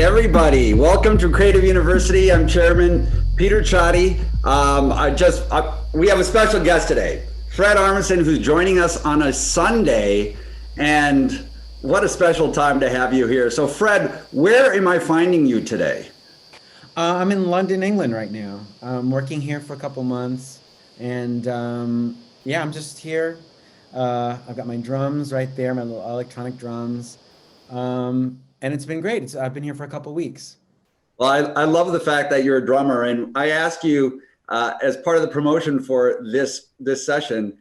everybody. Welcome to Creative University. I'm Chairman Peter Chotti. We have a special guest today, Fred Armisen, who's joining us on a Sunday. And what a special time to have you here. So, Fred, where am I finding you today? I'm in London, England right now. I'm working here for a couple months, and yeah, I'm just here. I've got my drums right there, my little electronic drums, and it's been great. I've been here for a couple weeks. Well, I love the fact that you're a drummer, and I asked you as part of the promotion for this session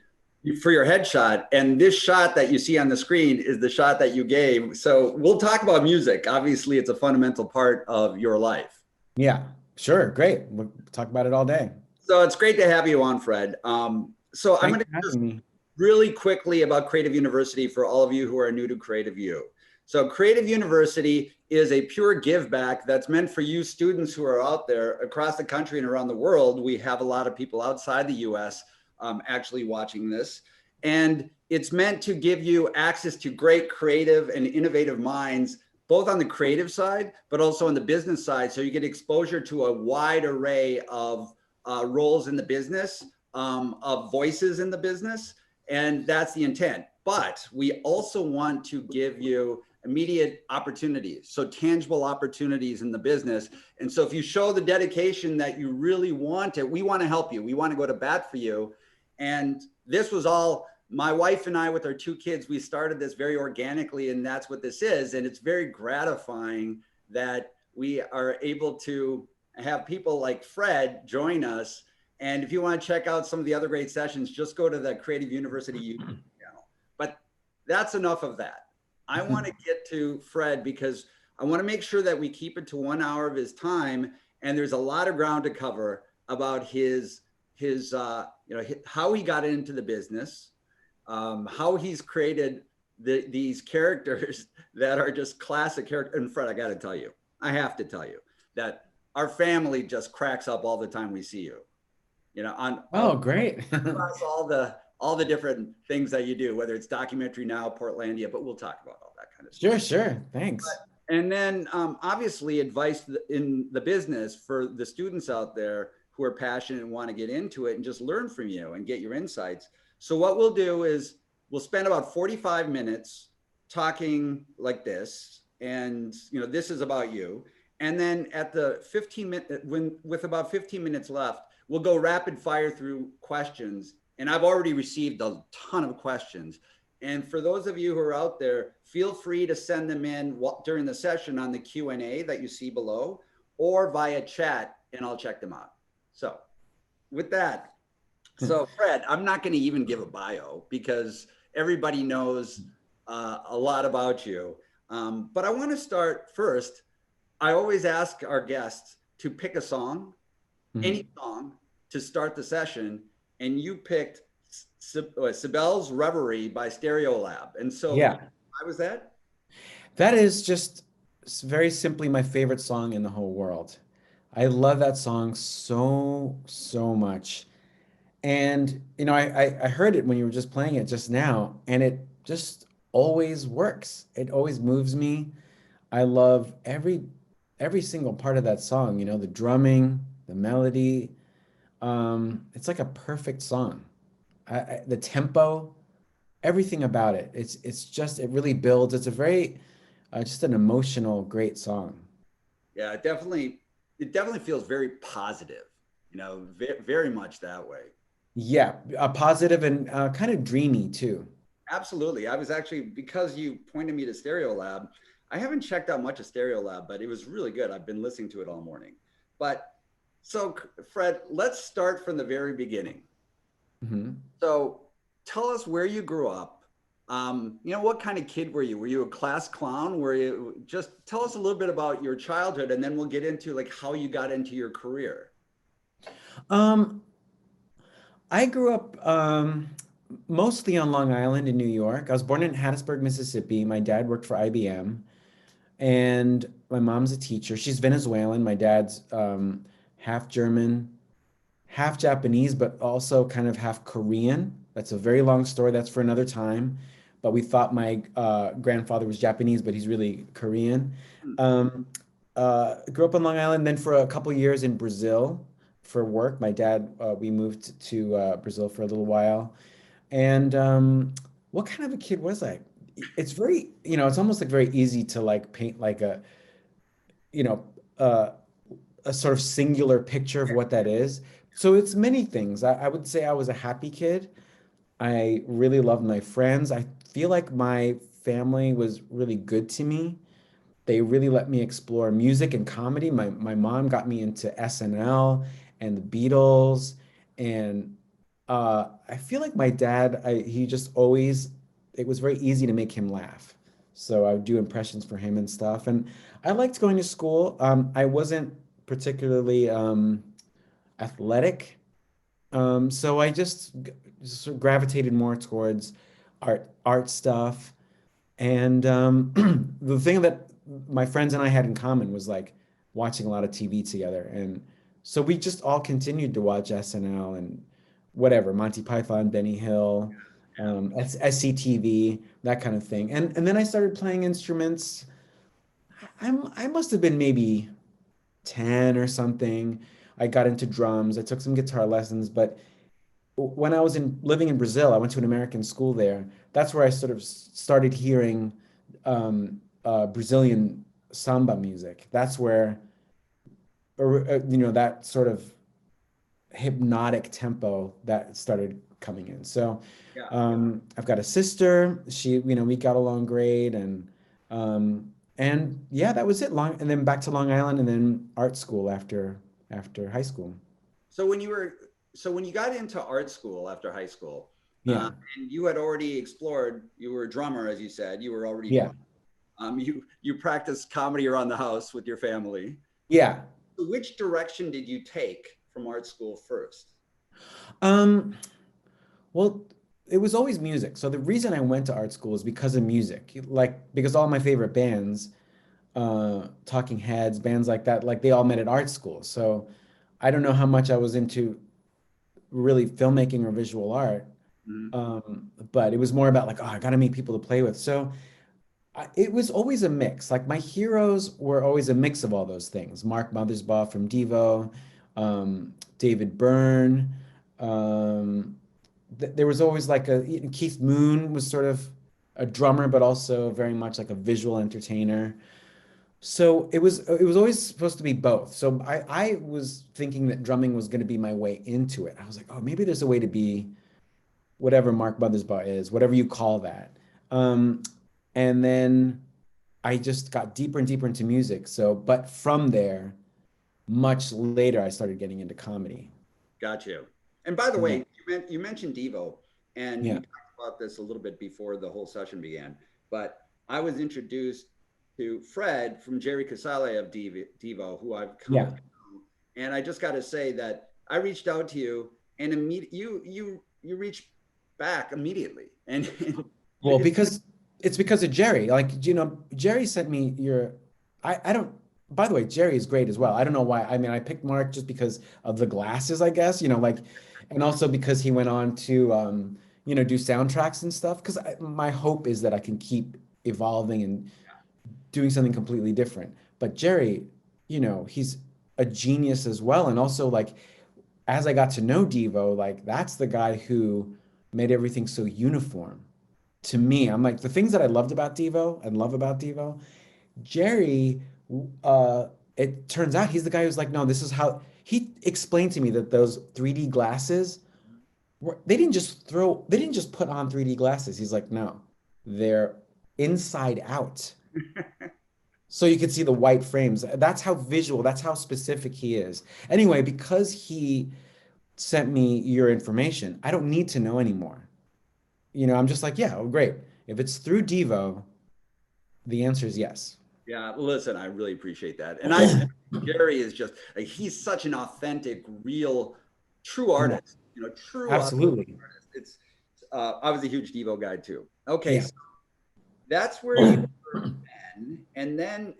for your headshot, and this shot that you see on the screen is the shot that you gave. So we'll talk about music. Obviously, it's a fundamental part of your life. Yeah, sure, great. We'll talk about it all day. So it's great to have you on, Fred. So I'm Thanks going to for just having me. really quickly about Creative University for all of you who are new to Creative U. So Creative University is a pure give back that's meant for you students who are out there across the country and around the world. We have a lot of people outside the US actually watching this. And it's meant to give you access to great creative and innovative minds, both on the creative side, but also on the business side. So you get exposure to a wide array of roles in the business, of voices in the business. And that's the intent. But we also want to give you immediate opportunities, so tangible opportunities in the business. And so if you show the dedication that you really want it, we want to help you. We want to go to bat for you. And this was all my wife and I, with our two kids, we started this very organically, and that's what this is. And it's very gratifying that we are able to have people like Fred join us. And if you want to check out some of the other great sessions, just go to the Creative University YouTube channel. But that's enough of that. I want to get to Fred because I want to make sure that we keep it to 1 hour of his time. And there's a lot of ground to cover about his how he got into the business, how he's created these characters that are just classic characters. And Fred, I have to tell you that our family just cracks up all the time we see you. Oh, great. Across all the different things that you do, whether it's documentary now, Portlandia, but we'll talk about all that kind of stuff. Sure. Thanks. And then obviously advice in the business for the students out there who are passionate and want to get into it and just learn from you and get your insights. So what we'll do is we'll spend about 45 minutes talking like this. And, this is about you. And then at the 15 minute, with about 15 minutes left, we'll go rapid fire through questions. And I've already received a ton of questions. And for those of you who are out there, feel free to send them in during the session on the Q&A that you see below or via chat, and I'll check them out. So with that, Fred, I'm not going to even give a bio because everybody knows a lot about you. But I want to start first. I always ask our guests to pick a song, any song, to start the session. And you picked Sibel's Reverie by Stereolab. And so Yeah. why was that? That is just very simply my favorite song in the whole world. I love that song so much. And I heard it when you were just playing it just now, and it just always works. It always moves me. I love every single part of that song, the drumming, the melody. It's like a perfect song. The tempo, everything about it. It really builds. It's a very just an emotional, great song. Yeah, it definitely feels very positive, very much that way. Yeah, positive and kind of dreamy too. Absolutely. I was actually, because you pointed me to Stereolab, I haven't checked out much of Stereolab, but it was really good. I've been listening to it all morning. But so, Fred, let's start from the very beginning. hmm So tell us where you grew up. What kind of kid were you? Were you a class clown? Just tell us a little bit about your childhood, and then we'll get into like how you got into your career. Um, I grew up mostly on Long Island in New York. I was born in Hattiesburg, Mississippi. My dad worked for IBM, and my mom's a teacher. She's Venezuelan. My dad's half German, half Japanese, but also kind of half Korean. That's a very long story. That's for another time. But we thought my grandfather was Japanese, but he's really Korean. Hmm. Um, grew up on Long Island, then for a couple years in Brazil for work. My dad, we moved to Brazil for a little while. And what kind of a kid was I? It's very, it's almost like very easy to like paint like you know, uh, a sort of singular picture of what that is. So it's many things. I would say I was a happy kid. I really loved my friends. I feel like my family was really good to me. They really let me explore music and comedy. My mom got me into SNL and the Beatles, and I feel like my dad, he just always, it was very easy to make him laugh. So I would do impressions for him and stuff. And I liked going to school. I wasn't particularly athletic, so I just sort of gravitated more towards art stuff. And the thing that my friends and I had in common was like watching a lot of TV together. And so we just all continued to watch SNL and whatever, Monty Python, Benny Hill, SCTV, that kind of thing. And then I started playing instruments. I must have been maybe 10 or something. I got into drums. I took some guitar lessons, but when I was living in Brazil, I went to an American school there. That's where I sort of started hearing Brazilian samba music. That's where, that sort of hypnotic tempo that started coming in. So Yeah. I've got a sister. We got along great, and yeah, that was it. And then back to Long Island, and then art school after high school. So when you got into art school after high school, Yeah, and you had already explored, you were a drummer, as you said, you were already, yeah, you practiced comedy around the house with your family. yeah. So which direction did you take from art school first? Um, well, it was always music. So the reason I went to art school is because of music. Like because all my favorite bands, Talking Heads, bands like that, like they all met at art school. So I don't know how much I was into really filmmaking or visual art. Mhm. But it was more about like, oh, I got to meet people to play with. So it was always a mix. Like my heroes were always a mix of all those things. Mark Mothersbaugh from Devo, David Byrne. There was always like Keith Moon was sort of a drummer, but also very much like a visual entertainer. So it was always supposed to be both. So I was thinking that drumming was going to be my way into it. I was like, oh, maybe there's a way to be whatever Mark Mothersbaugh is, whatever you call that. Um, and then I just got deeper and deeper into music. So, but from there, much later, I started getting into comedy. Got you. And by the Yeah. way, you mentioned Devo, and we Yeah. talked about this a little bit before the whole session began. But I was introduced to Fred from Jerry Casale of Devo, who I've come to Yeah. know. And I just got to say that I reached out to you, and you reached back immediately, and Well, it's because of Jerry. Like, Jerry sent me I don't, by the way, Jerry is great as well. I don't know why. I mean, I picked Mark just because of the glasses, I guess, like, and also because he went on to, do soundtracks and stuff. Because my hope is that I can keep evolving and doing something completely different. But Jerry, he's a genius as well. And also, like, as I got to know Devo, like, that's the guy who made everything so uniform to me. I'm like, the things that I loved about Devo and love about Devo, Jerry, uh, it turns out he's the guy who's like, no, this is how he explained to me that those 3D glasses they didn't just put on 3D glasses. He's like, no, they're inside out. So you can see the white frames. That's how visual, that's how specific he is. Anyway, because he sent me your information, I don't need to know anymore. I'm just like, yeah, oh, great. If it's through Devo, the answer is yes. Yeah, listen, I really appreciate that. And I Jerry is just like he's such an authentic, real, true Yeah, artist. True authentic absolutely. artist. It's I was a huge Devo guy too. Okay, Yeah. so that's where you were then, and then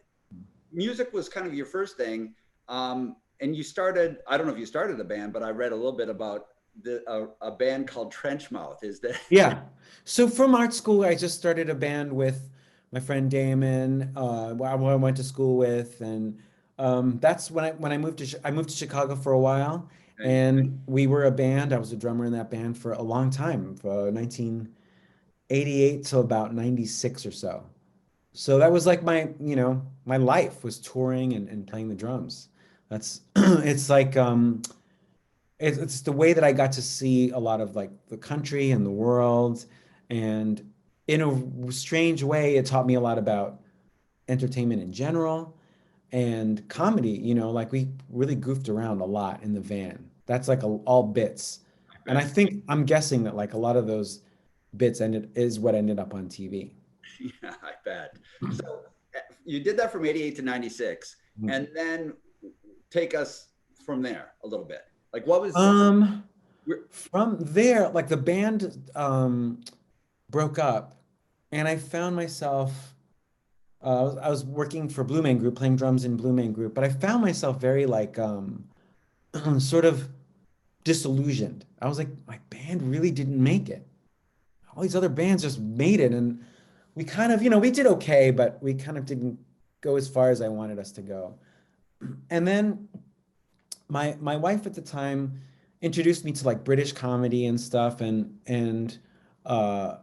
music was kind of your first thing. And you started, I don't know if you started a band, but I read a little bit about a band called Trenchmouth. Is that Yeah. So from art school, I just started a band with my friend Damon, who I went to school with, and That's when I moved to I moved to Chicago for a while, Okay. and we were a band. I was a drummer in that band for a long time, 1988 till about 96 or so. So that was like my, my life was touring and playing the drums. That's it's like it's the way that I got to see a lot of like the country and the world, and in a strange way, it taught me a lot about entertainment in general and comedy. Like we really goofed around a lot in the van. That's like all bits. I And I bet. think I'm guessing that like a lot of those bits is what ended up on TV. Yeah, I bet. So you did that from 88 to 96. And then take us from there a little bit. Like what was, Um, we're- from there, like the band broke up, and I found myself I was working for Blue Man Group, playing drums in Blue Man Group, but I found myself very like sort of disillusioned. I was like, my band really didn't make it. All these other bands just made it, and we kind of, we did okay, but we kind of didn't go as far as I wanted us to go. And then my wife at the time introduced me to like British comedy and stuff, and uh,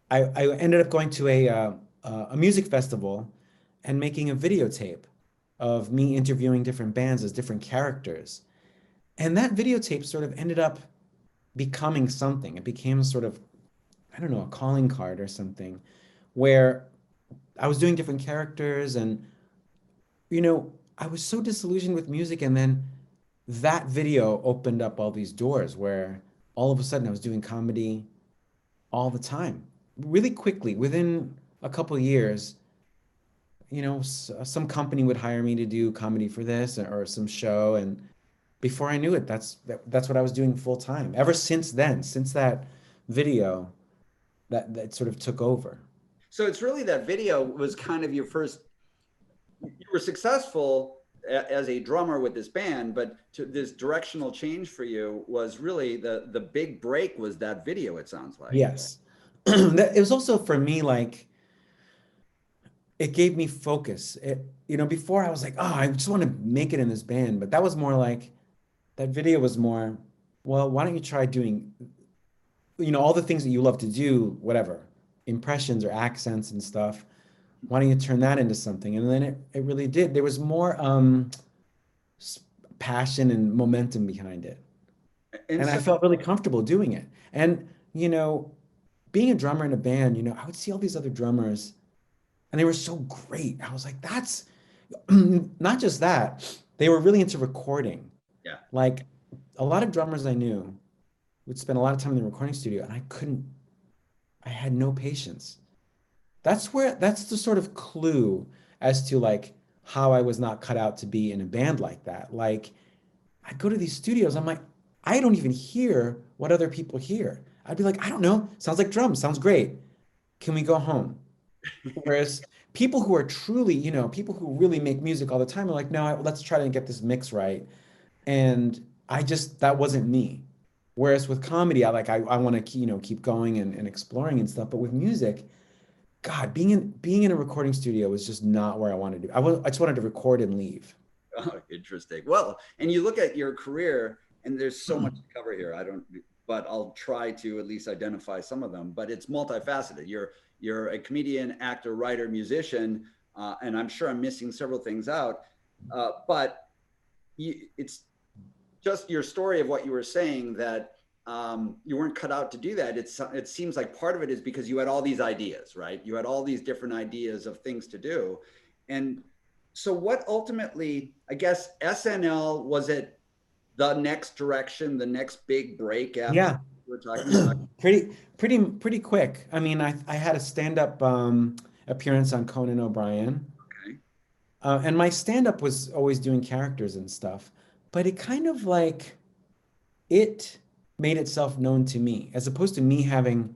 I ended up going to a music festival and making a videotape of me interviewing different bands as different characters. And that videotape sort of ended up becoming something. It became sort of, I don't know, a calling card or something, where I was doing different characters, and I was so disillusioned with music, and then that video opened up all these doors where all of a sudden I was doing comedy all the time, really quickly. Within a couple of years, some company would hire me to do comedy for this or some show, and before I knew it, that's what I was doing full time. Ever since then, since that video, that sort of took over. so it's really that video was kind of your first, you were successful as a drummer with this band, but this directional change for you was really the big break was that video, it sounds like. Yes. It was also for me like it gave me focus. Before I was like, oh, I just want to make it in this band, but that was more like that video was more, well, why don't you try doing, all the things that you love to do, whatever, impressions or accents and stuff. Why don't you turn that into something? And then it really did. There was more passion and momentum behind it. And And I so, felt really comfortable doing it. And, being a drummer in a band, I would see all these other drummers and they were so great. I was like, that's not just that, they were really into recording. yeah. Like a lot of drummers I knew would spend a lot of time in the recording studio, and I had no patience. That's the sort of clue as to like how I was not cut out to be in a band like that. Like I'd go to these studios, I'm like, I don't even hear what other people hear. I'd be like, I don't know, sounds like drums, sounds great. Can we go home? Whereas people who are truly, people who really make music all the time are like, no, let's try to get this mix right. And that wasn't me. Whereas with comedy, I want to, keep going and exploring and stuff. But with music, God, being in a recording studio was just not where I wanted to. I just wanted to record and leave. Oh, interesting. Well, and you look at your career, and there's so much to cover here. I don't, but I'll try to at least identify some of them. But it's multifaceted. You're a comedian, actor, writer, musician, and I'm sure I'm missing several things out. But it's just your story of what you were saying that you weren't cut out to do that. It seems like part of it is because you had all these ideas, right? You had all these different ideas of things to do, and so what ultimately, I guess, SNL, was it the next direction, the next big break after Yeah, we were talking about? pretty quick. I mean, I had a stand-up appearance on Conan O'Brien, Okay. and my stand-up was always doing characters and stuff, but it kind of like it made itself known to me as opposed to me having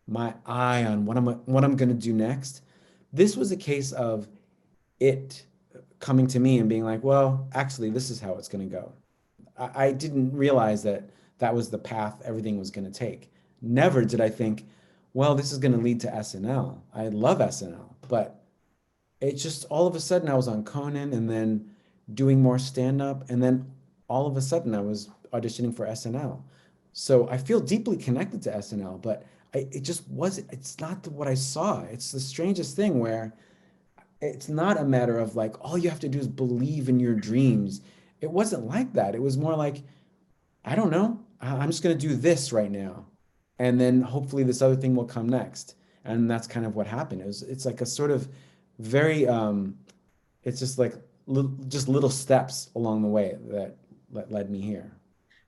my eye on what I'm going to do next. This was a case of it coming to me and being like, well, actually, this is how it's going to go. I didn't realize that that was the path everything was going to take. Never did I think, well, this is going to lead to SNL. I love SNL, but it just all of a sudden I was on Conan, and then doing more stand-up, and then all of a sudden I was auditioning for SNL. So I feel deeply connected to SNL, but it just wasn't, it's not what I saw. It's the strangest thing where it's not a matter of like, all you have to do is believe in your dreams. It wasn't like that. It was more like, I don't know. I'm just going to do this right now. And then hopefully this other thing will come next. And that's kind of what happened. It's like a sort of very, it's just like just little steps along the way that led me here.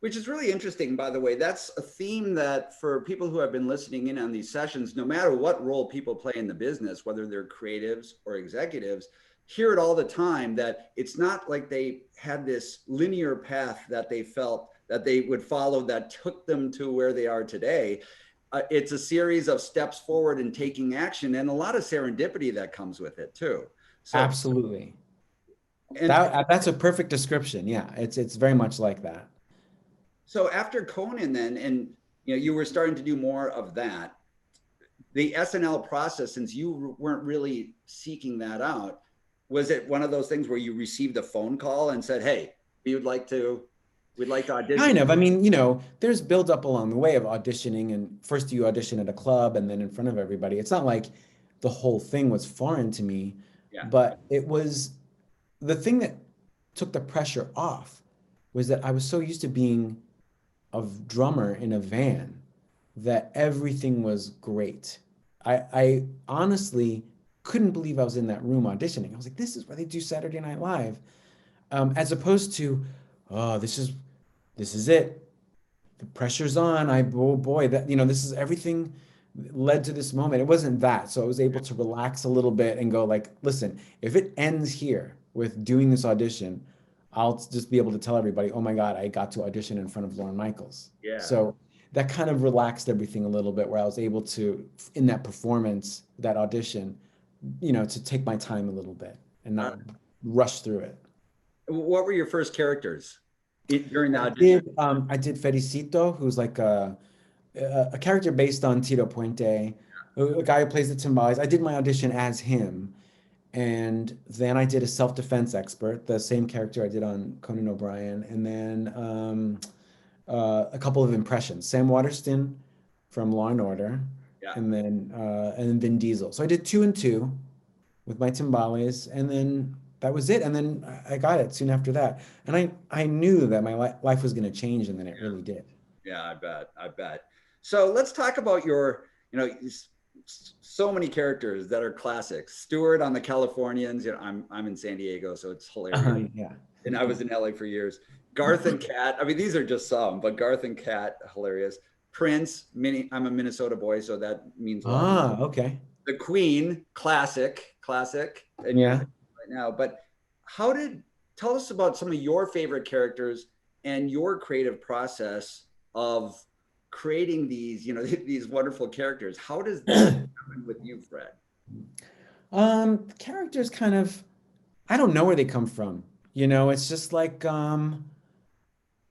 Which is really interesting, by the way. That's a theme that for people who have been listening in on these sessions, no matter what role people play in the business, whether they're creatives or executives, hear it all the time, that it's not like they had this linear path that they felt that they would follow that took them to where they are today. It's a series of steps forward and taking action, and a lot of serendipity that comes with it too. So, Absolutely. and That's a perfect description. Yeah, it's very much like that. so after Conan, then, and you were starting to do more of that. The SNL process, since you weren't really seeking that out, was it one of those things where you received a phone call and said, "Hey, we'd like to audition"? Kind of. I mean, there's build up along the way of auditioning, and first you audition at a club and then in front of everybody. It's not like the whole thing was foreign to me, Yeah. but it was the thing that took the pressure off was that I was so used to being a drummer in a van that everything was great. I honestly couldn't believe I was in that room auditioning. I was like, this is where they do Saturday Night Live, as opposed to, oh, this is it. The pressure's on. Oh boy, that this is everything led to this moment. It wasn't that, so I was able to relax a little bit and go like, listen, if it ends here with doing this audition, I'll just be able to tell everybody, oh my God, I got to audition in front of Lorne Michaels. Yeah. So that kind of relaxed everything a little bit, where I was able to, in that performance, that audition, to take my time a little bit and not rush through it. What were your first characters during the I audition? did I did Felicito, who's like a character based on Tito Puente, a guy who plays the timbales. I did my audition as him, and then I did a self-defense expert, the same character I did on Conan O'Brien, and then a couple of impressions. Sam Waterston from Law and Order, Yeah. and then Vin Diesel. So I did two and two with my timbales, and then that was it. And then I got it soon after that. And I knew that my life was going to change, and then it really did. Yeah, I bet. So let's talk about your, so many characters that are classics. Stewart on the Californians. I'm in San Diego, so it's hilarious. Yeah. And I was in LA for years. Garth and Kat. I mean, these are just some, but Garth and Kat, hilarious. Prince, I'm a Minnesota boy, so that means a lot. Okay. The Queen, classic, and Yeah. right now. But tell us about some of your favorite characters and your creative process of creating these, these wonderful characters. How does that happen with you, Fred? Characters kind of, I don't know where they come from. It's just like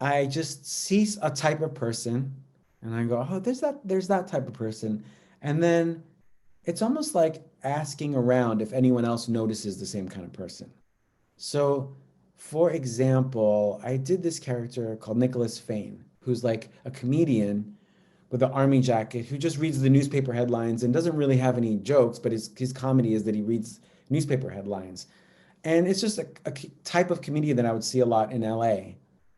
I just see a type of person and I go, oh, there's that type of person. And then it's almost like asking around if anyone else notices the same kind of person. So, for example, I did this character called Nicholas Fain, who's like a comedian with an army jacket who just reads the newspaper headlines and doesn't really have any jokes, but his comedy is that he reads newspaper headlines. And it's just a type of comedian that I would see a lot in LA.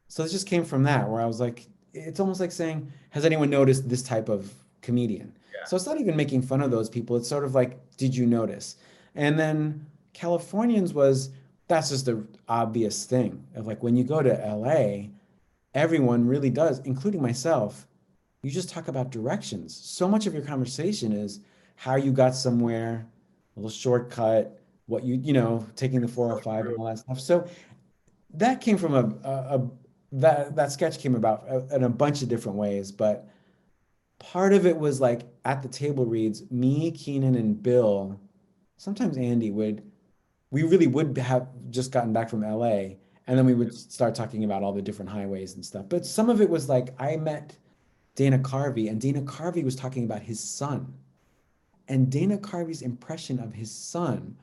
So it just came from that, where I was like, it's almost like saying, has anyone noticed this type of comedian? Yeah. So it's not even making fun of those people. It's sort of like, did you notice? And then Californians that's just the obvious thing of like, when you go to LA, everyone really does, including myself, you just talk about directions. So much of your conversation is how you got somewhere, a little shortcut, what taking the 405 and all that stuff. So that came from that sketch came about in a bunch of different ways, but part of it was like at the table reads, me, Keenan, and Bill, sometimes Andy we really would have just gotten back from LA, and then we would start talking about all the different highways and stuff. But some of it was like I met Dana Carvey, and Dana Carvey was talking about his son. And Dana Carvey's impression of his son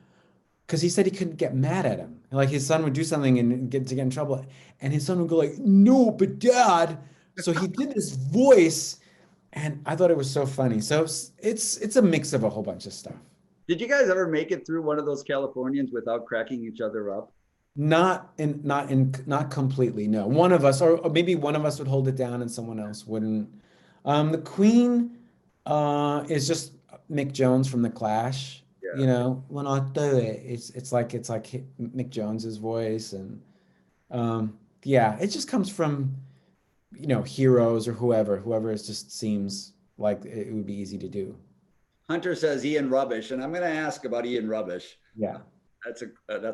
because he said he couldn't get mad at him. Like his son would do something and get in trouble, and his son would go like, "No, but Dad." So he did this voice, and I thought it was so funny. So it's a mix of a whole bunch of stuff. Did you guys ever make it through one of those Californians without cracking each other up? Not completely, no. One of us, or maybe one of us would hold it down and someone else wouldn't. The Queen is just Mick Jones from The Clash. Yeah. You know, when I do it, it's like Mick Jones's voice, and yeah, it just comes from, heroes or whoever it just seems like it would be easy to do. Hunter says Ian Rubbish, and I'm going to ask about Ian Rubbish. Yeah. That's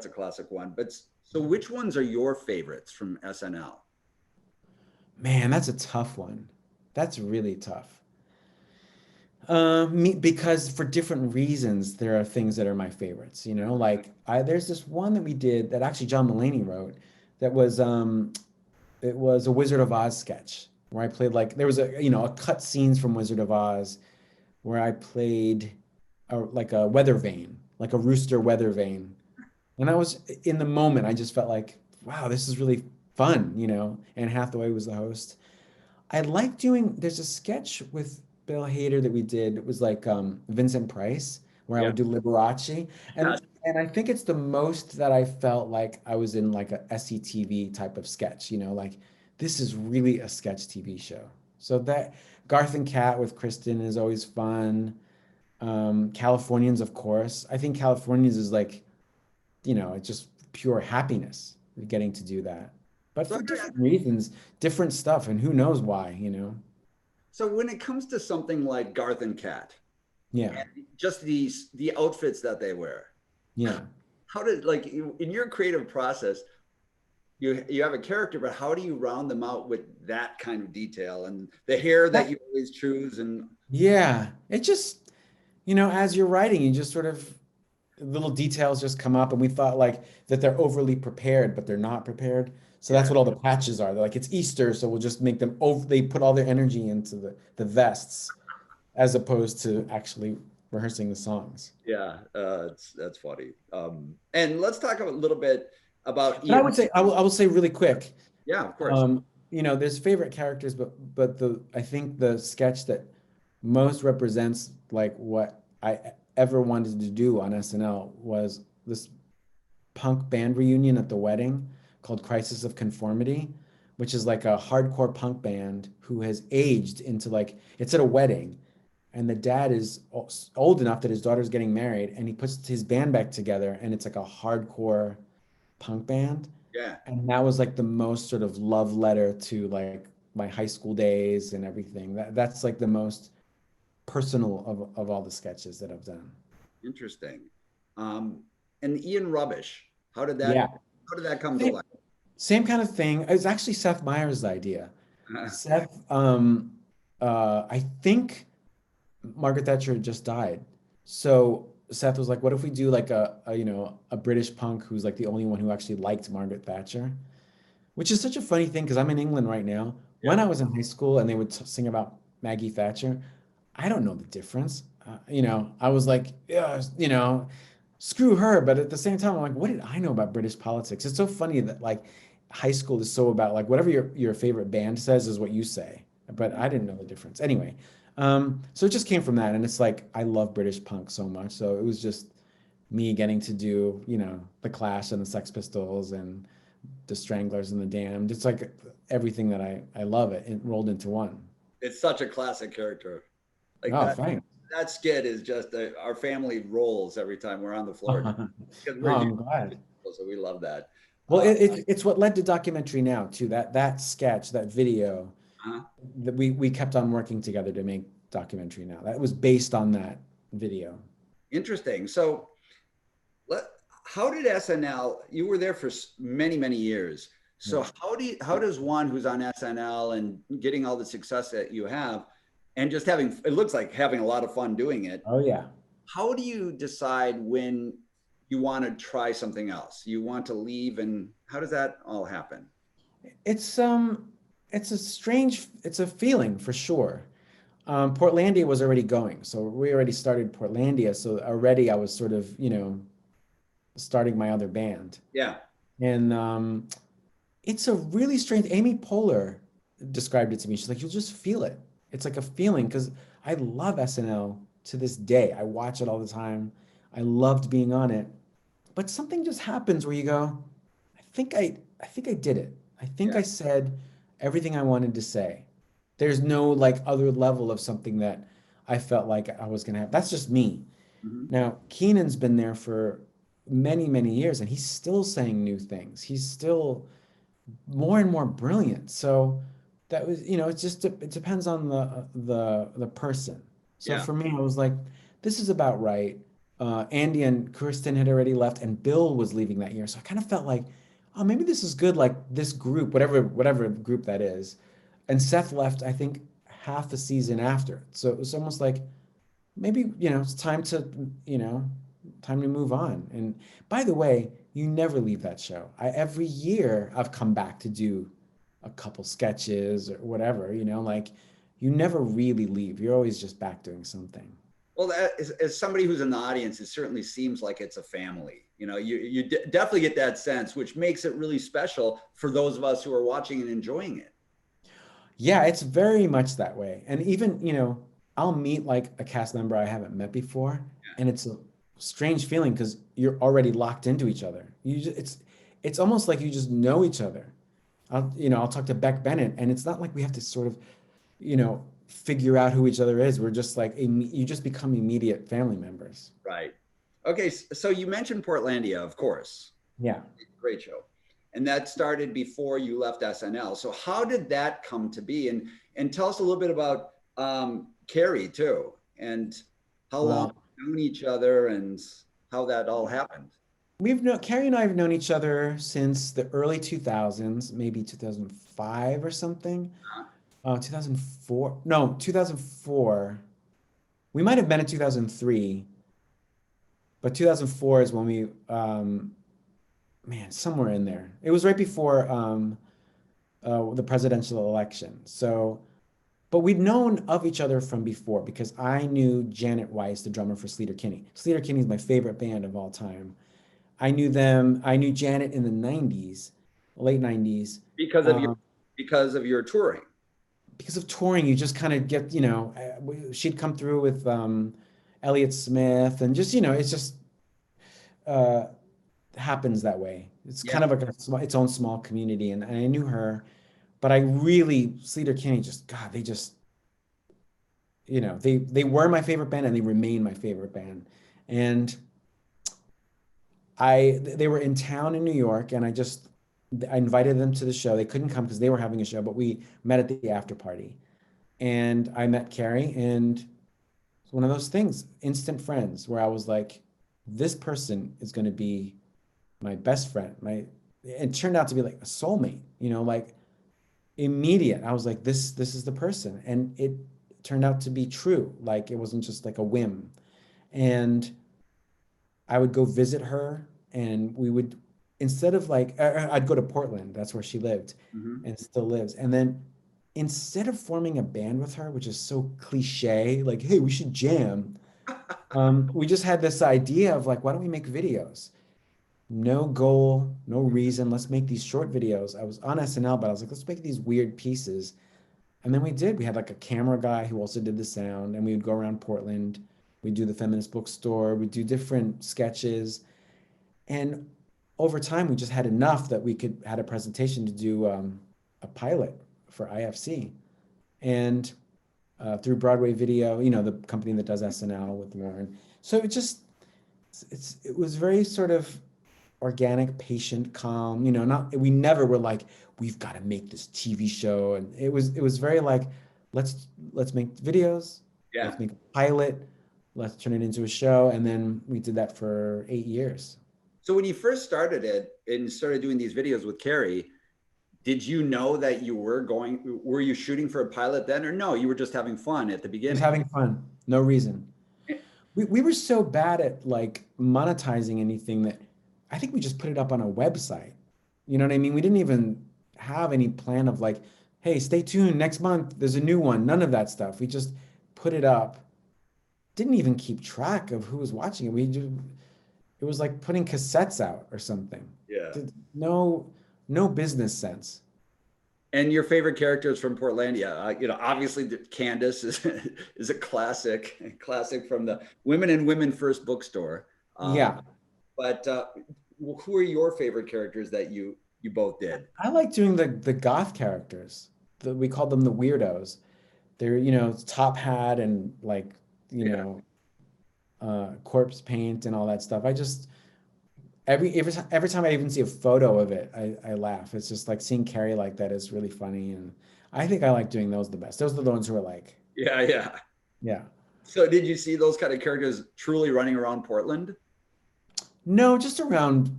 a classic one. But so, which ones are your favorites from SNL? Man, that's a tough one. That's really tough. Because for different reasons, there are things that are my favorites. Like there's this one that we did that actually John Mulaney wrote that was it was a Wizard of Oz sketch where I played like there was a cut scenes from Wizard of Oz where I played like a weather vane, like a rooster weather vane. And I was in the moment, I just felt like, wow, this is really fun, Anne Hathaway was the host. I like there's a sketch with Bill Hader that we did. It was like Vincent Price, where I Yeah. would do Liberace. Yeah. And I think it's the most that I felt like I was in like a SCTV type of sketch, like this is really a sketch TV show. So that Garth and Cat with Kristen is always fun. Californians, of course. I think Californians is like, it's just pure happiness getting to do that. But for different reasons, different stuff, and who knows why. So when it comes to something like Garth and Cat, Yeah. and just the outfits that they wear, Yeah. how did like in your creative process, you have a character, but how do you round them out with that kind of detail and the hair that you always choose? And Yeah, it just, as you're writing, you just sort of little details just come up, and we thought like that they're overly prepared, but they're not prepared. So that's what all the patches are. They're like, it's Easter, so we'll just make them over. They put all their energy into the vests as opposed to actually rehearsing the songs. yeah, that's funny. And let's talk a little bit about But I would say, I will say really quick. Yeah, of course. There's favorite characters, but I think the sketch that most represents like what I ever wanted to do on SNL was this punk band reunion at the wedding called Crisis of Conformity, which is like a hardcore punk band who has aged into like, it's at a wedding, and the dad is old enough that his daughter's getting married, and he puts his band back together, and it's like a hardcore punk band. Yeah. And that was like the most sort of love letter to like my high school days and everything. That's like the most personal of all the sketches that I've done. Interesting. And Ian Rubbish, how did Yeah. that come to life? Same kind of thing. It was actually Seth Meyers' idea. Seth, I think Margaret Thatcher had just died. So Seth was like, what if we do like a British punk who's like the only one who actually liked Margaret Thatcher? Which is such a funny thing because I'm in England right now. Yeah. When I was in high school and they would sing about Maggie Thatcher, I don't know the difference. I was like, yeah, screw her. But at the same time, I'm like, what did I know about British politics? It's so funny that like high school is so about like whatever your favorite band says is what you say. But I didn't know the difference. Anyway, so it just came from that. And it's like, I love British punk so much. So it was just me getting to do, the Clash and the Sex Pistols and the Stranglers and the Damned. It's like everything that I love it rolled into one. It's such a classic character. Like Oh, thanks. that skit is just our family rolls every time we're on the floor. I'm glad. So we love that. Well, it's what led to documentary now too. That sketch, that video, that we kept on working together to make documentary now. That was based on that video. Interesting. So, how did SNL? You were there for many, many years. So how does one who's on SNL and getting all the success that you have, and just it looks like having a lot of fun doing it. Oh yeah. How do you decide when you want to try something else? You want to leave, and how does that all happen? It's a feeling for sure. Portlandia was already going, so we already started Portlandia. So already I was sort of, starting my other band. Yeah. And it's a really strange, Amy Poehler described it to me. She's like, you'll just feel it. It's like a feeling because I love SNL to this day. I watch it all the time. I loved being on it. But something just happens where you go, I think I did it. I think Yeah. I said everything I wanted to say. There's no like other level of something that I felt like I was gonna have. That's just me. Mhm. Now, Keenan's been there for many, many years and he's still saying new things. He's still more and more brilliant. So that was, it's just it depends on the person. So Yeah. for me, I was like, this is about right. Andy and Kristen had already left, and Bill was leaving that year. So I kind of felt like, oh, maybe this is good. Like this group, whatever group that is, and Seth left, I think, half a season after. So it was almost like maybe, it's time to, time to move on. And by the way, you never leave that show. Every year I've come back to do a couple sketches or whatever, like you never really leave. You're always just back doing something. Well, as somebody who's in the audience, it certainly seems like it's a family. You definitely get that sense, which makes it really special for those of us who are watching and enjoying it. Yeah, it's very much that way. And even, I'll meet like a cast member I haven't met before, and it's a strange feeling because you're already locked into each other. It's almost like you just know each other. I'll talk to Beck Bennett, and it's not like we have to sort of, figure out who each other is. We're just like you just become immediate family members. Right. Okay. So you mentioned Portlandia, of course. Yeah. Great show. And that started before you left SNL. So how did that come to be? And tell us a little bit about Carrie too, and how long Well, you've known each other and how that all happened. Carrie and I have known each other since the early 2000s, maybe 2005 or something. 2004. No, 2004. We might have met in 2003, but 2004 is when we, man, somewhere in there. It was right before the presidential election. So, but we'd known of each other from before because I knew Janet Weiss, the drummer for Sleater Kinney. Sleater Kinney is my favorite band of all time. I knew them. I knew Janet in the 90s, late 90s. Because of your Um, because of your touring. because of touring, you just kind of get, she'd come through with Elliott Smith and just, it's just uh, happens that way. It's Yeah. kind of like its own small community. And I knew her, but I really, Sleater Kinney just, God, they just, they were my favorite band and they remain my favorite band. And they were in town in New York and I invited them to the show. They couldn't come because they were having a show, but we met at the after party. And I met Carrie, and it's one of those things, instant friends, where I was like, this person is going to be my best friend. It turned out to be like a soulmate, like immediate. I was like, this is the person. And it turned out to be true. Like it wasn't just like a whim. And I would go visit her and we would, instead of like, I'd go to Portland, that's where she lived Mhm. and still lives. And then instead of forming a band with her, which is so cliche, like, hey, we should jam, we just had this idea of like, why don't we make videos? No goal, no reason. Let's make these short videos. I was on SNL, but I was like, let's make these weird pieces. And then we did. We had like a camera guy who also did the sound, and we would go around Portland. We'd do the feminist bookstore. We'd do different sketches. And over time, we just had enough that we could had a presentation to do a pilot for IFC. And through Broadway Video, the company that does SNL with Lauren. So it was very sort of organic, patient, calm. Not we never were like we've got to make this TV show, and it was very like let's make videos, Yeah. let's make a pilot, let's turn it into a show, and then we did that for 8 years. So when you first started it and started doing these videos with Carrie, did you know that were you shooting for a pilot then, or no, you were just having fun at the Just beginning? having fun, no reason. We were so bad at like monetizing anything that I think we just put it up on a website. You know what I mean? We didn't even have any plan of like, hey, stay tuned next month. There's a new one. None of that stuff. We just put it up. Didn't even keep track of who was watching it. it was like putting cassettes out or something. Yeah. No, no business sense. And your favorite characters from Portlandia? Obviously Candace is is a classic from the Women and Women First bookstore. Yeah, But who are your favorite characters that you both did? I like doing the goth characters. We called them the weirdos. They're, top hat and like, you Yeah, know, corpse paint and all that stuff. I just every time I even see a photo of it, I laugh. It's just like seeing Carrie like that is really funny, and I think I like doing those the best. Those are the ones who are like, yeah, yeah. yeah. So did you see those kind of characters truly running around Portland? No, just around.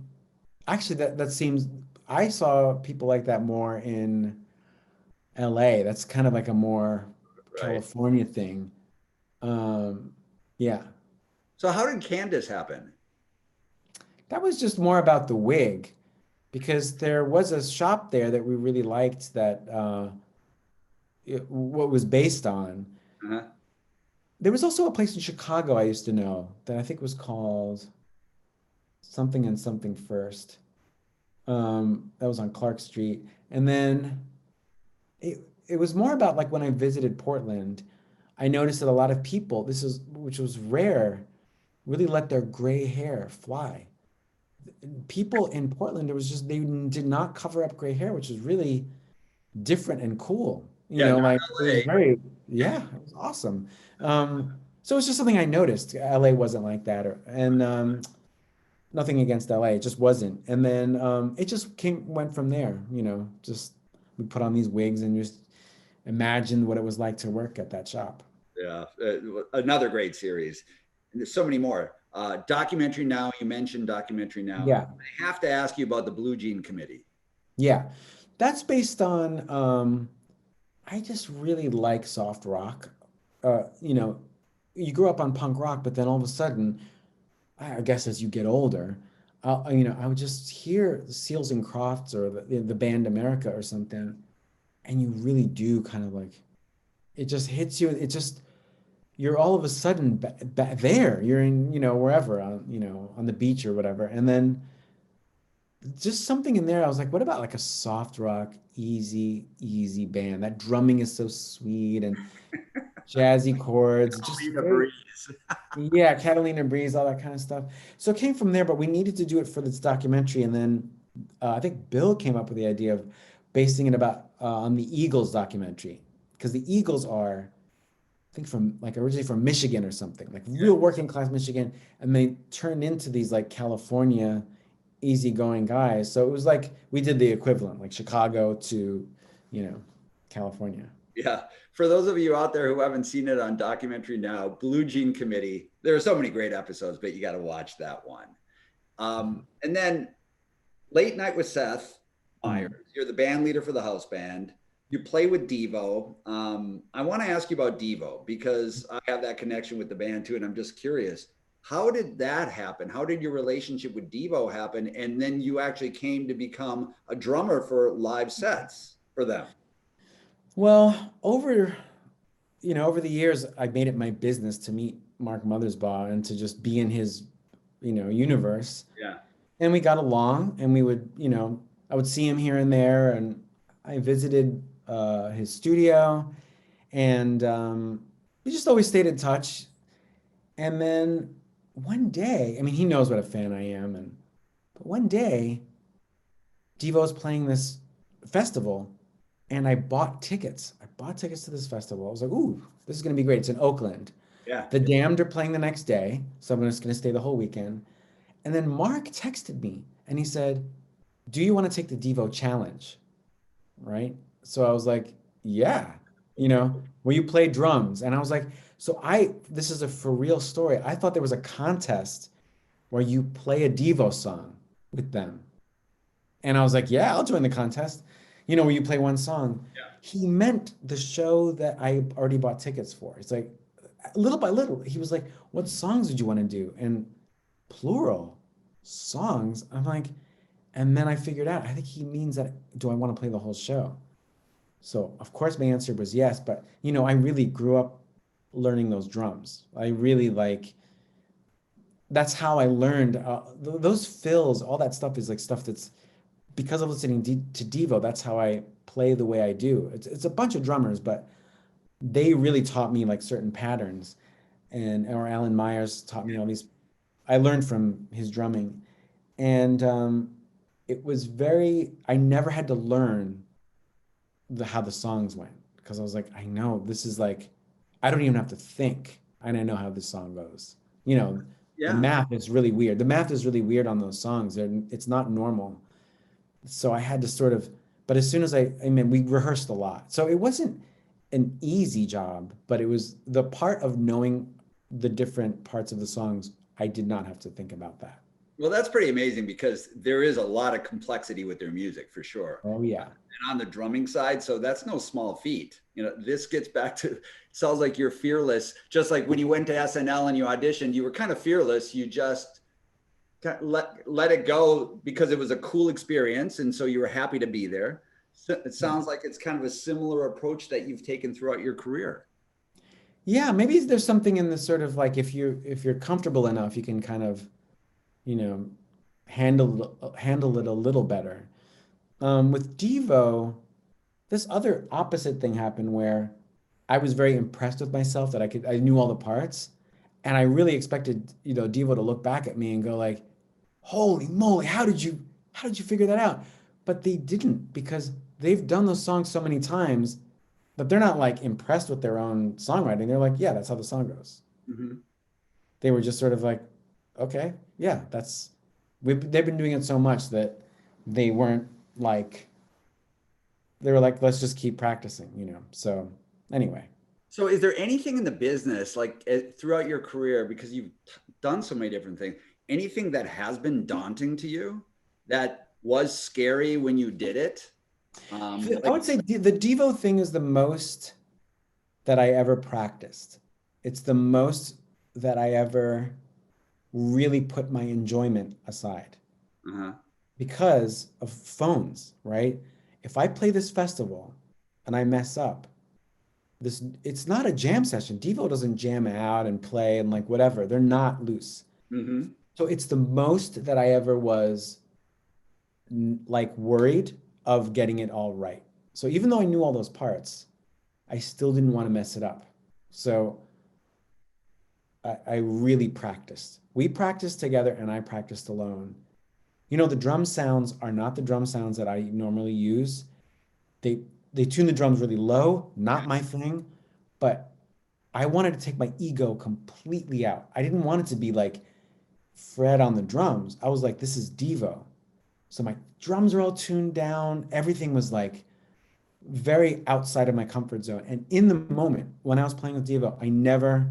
Actually, that seems. I saw people like that more in LA. That's kind of like a more Right. California thing. Um, yeah, So how did Candace happen? that was just more about the wig because there was a shop there that we really liked that what was based on. Uh-huh. There was also a place in Chicago I used to know that I think was called something and something first. That was on Clark Street. And then it was more about like when I visited Portland, I noticed that a lot of people, which was rare, really let their gray hair fly. People in Portland, it was just they did not cover up gray hair, which is really different and cool. Yeah, not Like it was LA. very, yeah, it was awesome. So it's just something I noticed. LA wasn't like that, and nothing against LA, it just wasn't. And then it just went from there. Just we put on these wigs and just imagined what it was like to work at that shop. Yeah, another great series. And there's so many more. Documentary Now, you mentioned Documentary Now. Yeah, I have to ask you about the Blue Jean Committee. yeah, that's based on. I just really like soft rock. Uh, you know, you grew up on punk rock, but then all of a sudden, I guess as you get older, I would just hear Seals and Crofts or the band America or something, and you really do kind of like it just hits you. It just you're all of a sudden there. You're in wherever on on the beach or whatever, and then just something in there. I was like, what about like a soft rock, easy band? That drumming is so sweet and jazzy chords, just Alina very. Breeze. Yeah, Catalina Breeze, all that kind of stuff. So it came from there, but we needed to do it for this documentary. And then I think Bill came up with the idea of basing it about on the Eagles documentary. Because the Eagles are, I think from like originally from Michigan or something, like Yeah, real working class Michigan. And they turned into these like California easygoing guys. So it was like we did the equivalent, like Chicago to, you know, California. yeah. For those of you out there who haven't seen it on Documentary Now, Blue Jean Committee, there are so many great episodes, but you got to watch that one. And then Late Night with Seth Meyers. Mhm. You're the band leader for the house band. You play with Devo. I want to ask you about Devo because I have that connection with the band too, and I'm just curious. How did that happen? How did your relationship with Devo happen? And then you actually came to become a drummer for live sets for them. Well, over the years, I made it my business to meet Mark Mothersbaugh and to just be in his, universe. Yeah. And we got along, and we would, I would see him here and there, and I visited his studio, and we just always stayed in touch. And then one day, I mean, he knows what a fan I am, and but one day, Devo's playing this festival, and I bought tickets. I bought tickets to this festival. I was like, "Ooh, this is gonna be great." It's in Oakland. Yeah. The Damned are playing the next day, so I'm just gonna stay the whole weekend. And then Mark texted me and he said, "Do you want to take the Devo challenge?" Right? So I was like, "Yeah." Will you play drums? And I was like, this is a for real story. I thought there was a contest where you play a Devo song with them. And I was like, "Yeah, I'll join the contest." Where you play one song. Yeah. He meant the show that I already bought tickets for. It's like little by little, he was like, "What songs would you want to do?" And plural songs. I'm like, and then I figured out, I think he means that, do I want to play the whole show? So, of course, my answer was yes. But, I really grew up learning those drums. I really like, that's how I learned those fills, all that stuff is like stuff that's because of listening to Devo, that's how I play the way I do. It's a bunch of drummers, but they really taught me like certain patterns, and or Alan Myers taught me all these. I learned from his drumming, and it was very. I never had to learn how the songs went because I was like, I know this is like, I don't even have to think, and I know how this song goes. You know, the Yeah. math is really weird. The math is really weird on those songs. It's not normal. So I had to sort of, but as soon as I mean, we rehearsed a lot. So it wasn't an easy job, but it was the part of knowing the different parts of the songs. I did not have to think about that. Well, that's pretty amazing because there is a lot of complexity with their music for sure. Oh yeah. And on the drumming side, so that's no small feat. You know, this gets back to, it sounds like you're fearless. Just like when you went to SNL and you auditioned, you were kind of fearless. You just let it go because it was a cool experience. And so you were happy to be there. So it sounds like it's kind of a similar approach that you've taken throughout your career. Yeah, maybe there's something in the sort of like if you're comfortable enough, you can kind of, you know, handle it a little better. With Devo, this other opposite thing happened where I was very impressed with myself that I knew all the parts, and I really expected, Devo to look back at me and go like, "Holy moly, how did you figure that out?" But they didn't because they've done those songs so many times that they're not like impressed with their own songwriting. They're like, "Yeah, that's how the song goes." Mhm. They were just sort of like, "Okay, yeah, they've been doing it so much that they weren't like they were like, let's just keep practicing. So anyway, So, is there anything in the business, like throughout your career, because you've done so many different things, anything that has been daunting to you that was scary when you did it? I Like, would say the Devo thing is the most that I ever practiced. It's the most that I ever really put my enjoyment aside uh-huh. because of phones, right? If I play this festival and I mess up, it's not a jam session. Devo doesn't jam out and play and like whatever. They're not loose. Hmm. So it's the most that I ever was like worried of getting it all right. So even though I knew all those parts, I still didn't want to mess it up. So I really practiced. We practiced together and I practiced alone. The drum sounds are not the drum sounds that I normally use. They they tune the drums really low, not my thing, but I wanted to take my ego completely out. I didn't want it to be like Fred on the drums. I was like, this is Devo. So my drums are all tuned down. Everything was like very outside of my comfort zone. And in the moment when I was playing with Devo, I never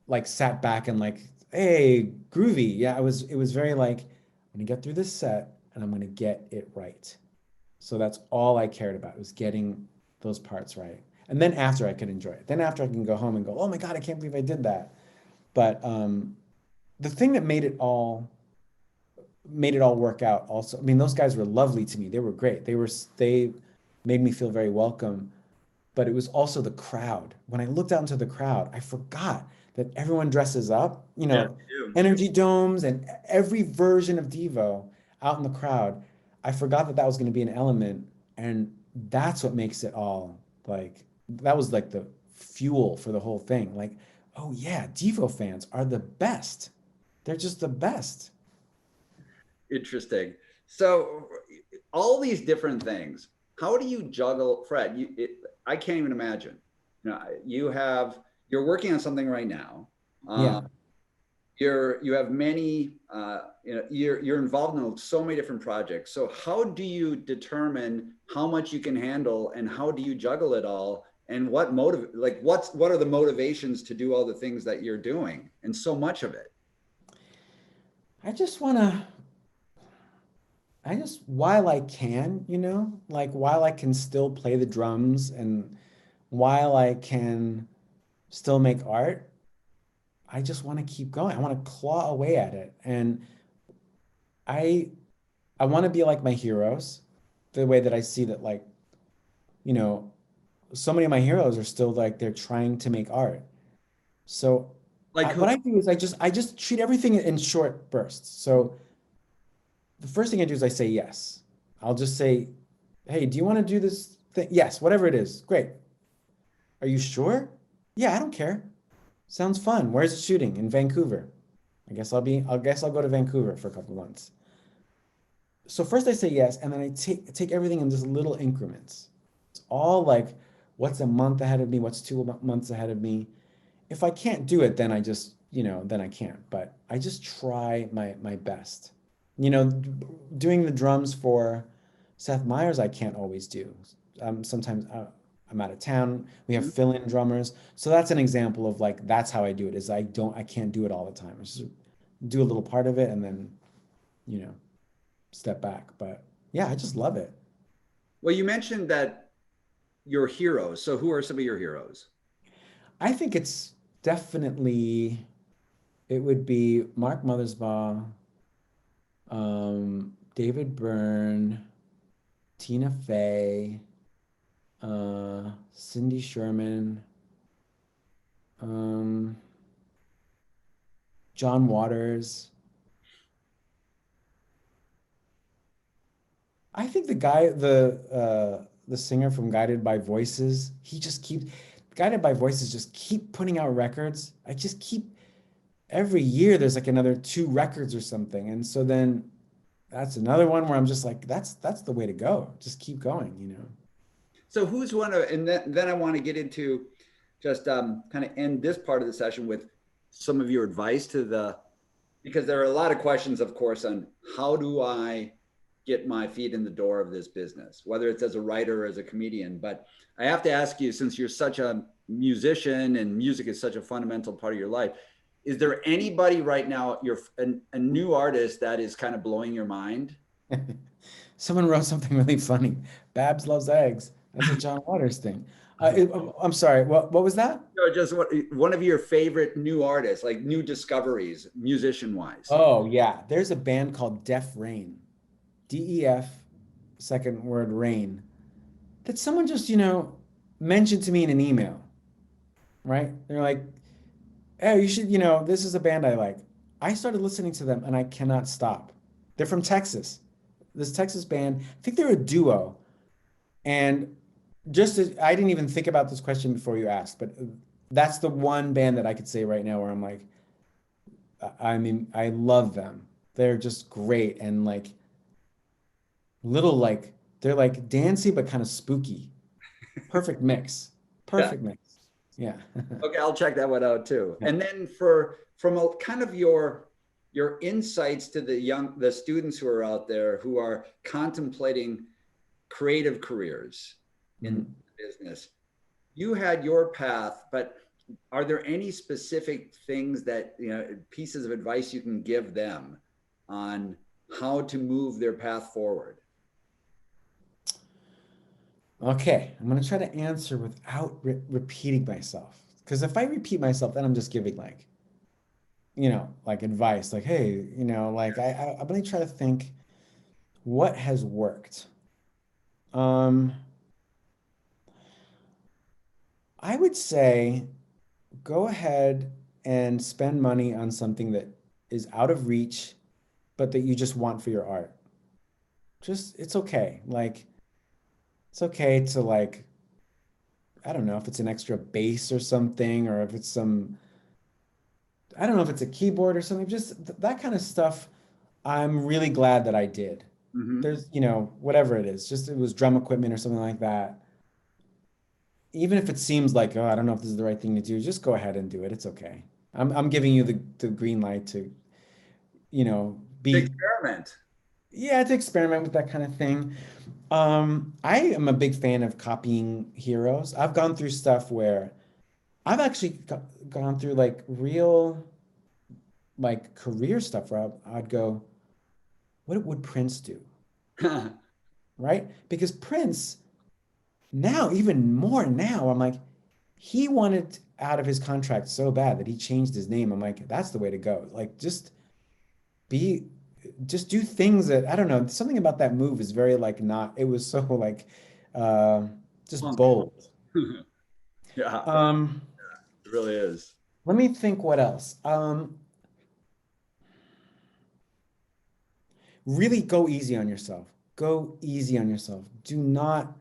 like sat back and like, hey, groovy. Yeah, it was very like, I'm gonna get through this set and I'm gonna get it right. So that's all I cared about was getting those parts right. And then after I could enjoy it. Then after I can go home and go, oh my God, I can't believe I did that. But the thing that made it all work out also. I mean, those guys were lovely to me. They were great. They made me feel very welcome, but it was also the crowd. When I looked out into the crowd, I forgot that everyone dresses up, Yeah, you do. energy domes and every version of Devo out in the crowd. I forgot that that was going to be an element, and that's what makes it all like that was like the fuel for the whole thing. Like, oh yeah, Devo fans are the best. They're just the best. Interesting. So, all these different things, how do you juggle, Fred? I can't even imagine. You're working on something right now. Yeah. You have many, you're involved in so many different projects. So how do you determine how much you can handle and how do you juggle it all? And what are the motivations to do all the things that you're doing and so much of it? I just want to while I can, like while I can still play the drums and while I can still make art, I just want to keep going. I want to claw away at it. And I I want to be like my heroes, the way that I see that like, you know, so many of my heroes are still like they're trying to make art. So Like who? What I do is I just treat everything in short bursts. So the first thing I do is I say yes. I'll just say, hey, do you want to do this thing? Yes, whatever it is. Great. Are you sure? Yeah, I don't care. Sounds fun. Where's it shooting? In Vancouver. I guess I'll go to Vancouver for a couple months. So first I say yes, and then I take everything in just little increments. It's all like, what's a month ahead of me? What's 2 months ahead of me? If I can't do it, then I just, then I can't. But I just try my best. Doing the drums for Seth Meyers, I can't always do. Sometimes I'm out of town. We have fill-in drummers. So that's an example of like, that's how I do it, is I can't do it all the time. I just do a little part of it and then, you know, step back. But yeah, I just love it. Well, you mentioned that your heroes. So who are some of your heroes? I think it would be Mark Mothersbaugh, David Byrne, Tina Fey, Cindy Sherman, um, John Waters. I think the singer from Guided by Voices, he just keeps Guided by Voices just keep putting out records. I just keep every year there's like another two records or something. And so then that's another one where I'm just like, that's the way to go. Just keep going. So who's one of, and then I want to get into just kind of end this part of the session with some of your advice because there are a lot of questions, of course, on how do I get my feet in the door of this business, whether it's as a writer or as a comedian. But I have to ask you, since you're such a musician and music is such a fundamental part of your life, is there anybody right now, you're a new artist that is kind of blowing your mind? Someone wrote something really funny. Babs loves eggs. That's a John Waters thing. I'm sorry. What was that? Just one of your favorite new artists, like new discoveries, musician wise. Oh yeah, there's a band called Def Rain, DEF, second word rain, that someone just mentioned to me in an email. Right? They're like, "Hey, you should. This is a band I like." I started listening to them and I cannot stop. They're from Texas. This Texas band. I think they're a duo. And I didn't even think about this question before you asked, but that's the one band that I could say right now where I'm like, I mean, I love them. They're just great and like they're like dancey but kind of spooky. Perfect mix. Yeah. Perfect mix. Yeah. Okay, I'll check that one out too. Yeah. And then from a kind of your insights to the students who are out there who are contemplating creative careers in business. You had your path, but are there any specific things that, pieces of advice you can give them on how to move their path forward? Okay, I'm gonna try to answer without repeating myself. Because if I repeat myself, then I'm just giving like advice, like, hey, like I'm gonna try to think what has worked. Um, I would say go ahead and spend money on something that is out of reach, but that you just want for your art. It's okay. Like, it's okay to like, I don't know if it's an extra bass or something, or if it's I don't know if it's a keyboard or something, just that kind of stuff. I'm really glad that I did. Mm-hmm. There's, whatever it is, just it was drum equipment or something like that. Even if it seems like, oh, I don't know if this is the right thing to do, just go ahead and do it. It's okay. I'm giving you the green light to, be, Experiment. yeah, to experiment with that kind of thing. I am a big fan of copying heroes. I've gone through stuff where I've actually gone through like real, like career stuff where I'd go, what would Prince do? Right? Because Prince, now, even more now, I'm like, he wanted out of his contract so bad that he changed his name. I'm like, that's the way to go. Like, be, just do things that, I don't know, something about that move is very like not, it was so like, uh, just Punk. bold. Yeah, Um, it really is. Let me think what else. Really go easy on yourself. Go easy on yourself. Do not,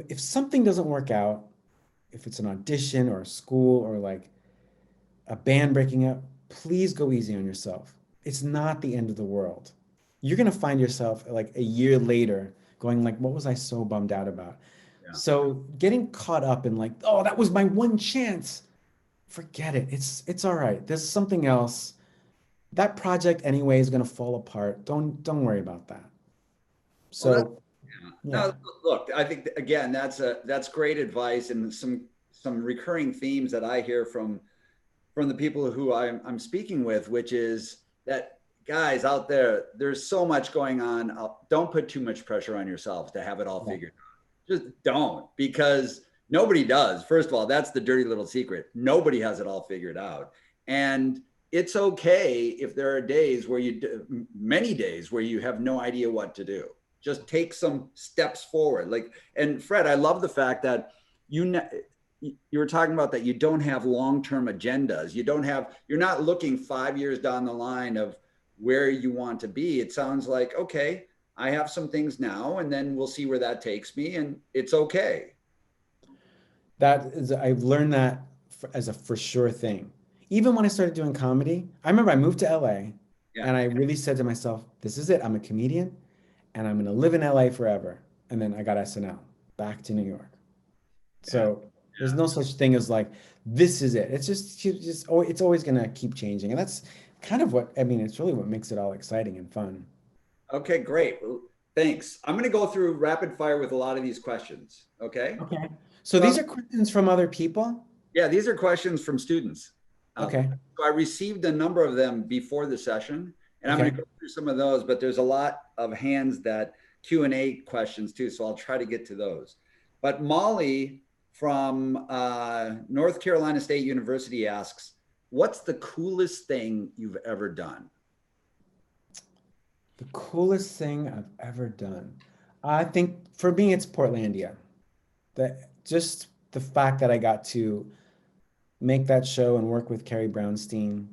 if something doesn't work out, if it's an audition or a school or like a band breaking up, please go easy on yourself. It's not the end of the world. You're gonna find yourself like a year later going like, what was I so bummed out about? Yeah. So getting caught up in like, oh, that was my one chance. Forget it. It's all right. There's something else. That project anyway is gonna fall apart. Don't worry about that. Well, that's, So yeah. yeah. No, look, I think again, that's great advice and some recurring themes that I hear from the people who I'm speaking with, which is that guys out there, there's so much going on. Don't put too much pressure on yourself to have it all Yeah. figured out. Just don't, because nobody does. First of all, that's the dirty little secret. Nobody has it all figured out. And it's okay if there are days where many days where you have no idea what to do. Just take some steps forward. Like, and Fred, I love the fact that you you were talking about that you don't have long-term agendas. You're not looking 5 years down the line of where you want to be. It sounds like, okay, I have some things now and then we'll see where that takes me, and it's okay. I've learned that as a for sure thing. Even when I started doing comedy, I remember I moved to LA Yeah. and I really said to myself, this is it. I'm a comedian and I'm going to live in LA forever. And then I got SNL back to New York. Yeah. So there's no such thing as like, this is it. It's just it's always going to keep changing. And that's kind of what, I mean, it's really what makes it all exciting and fun. Okay, great. Well, thanks. I'm going to go through rapid fire with a lot of these questions. Okay. Okay. So So, these are questions from other people? yeah, these are questions from students out Okay. there. So I received a number of them before the session, and I'm going Okay. to go through some of those, but there's a lot of hands that Q&A questions too, so I'll try to get to those. But Molly from North Carolina State University asks, what's the coolest thing you've ever done? The coolest thing I've ever done. I think for me, it's Portlandia. Just the fact that I got to make that show and work with Carrie Brownstein,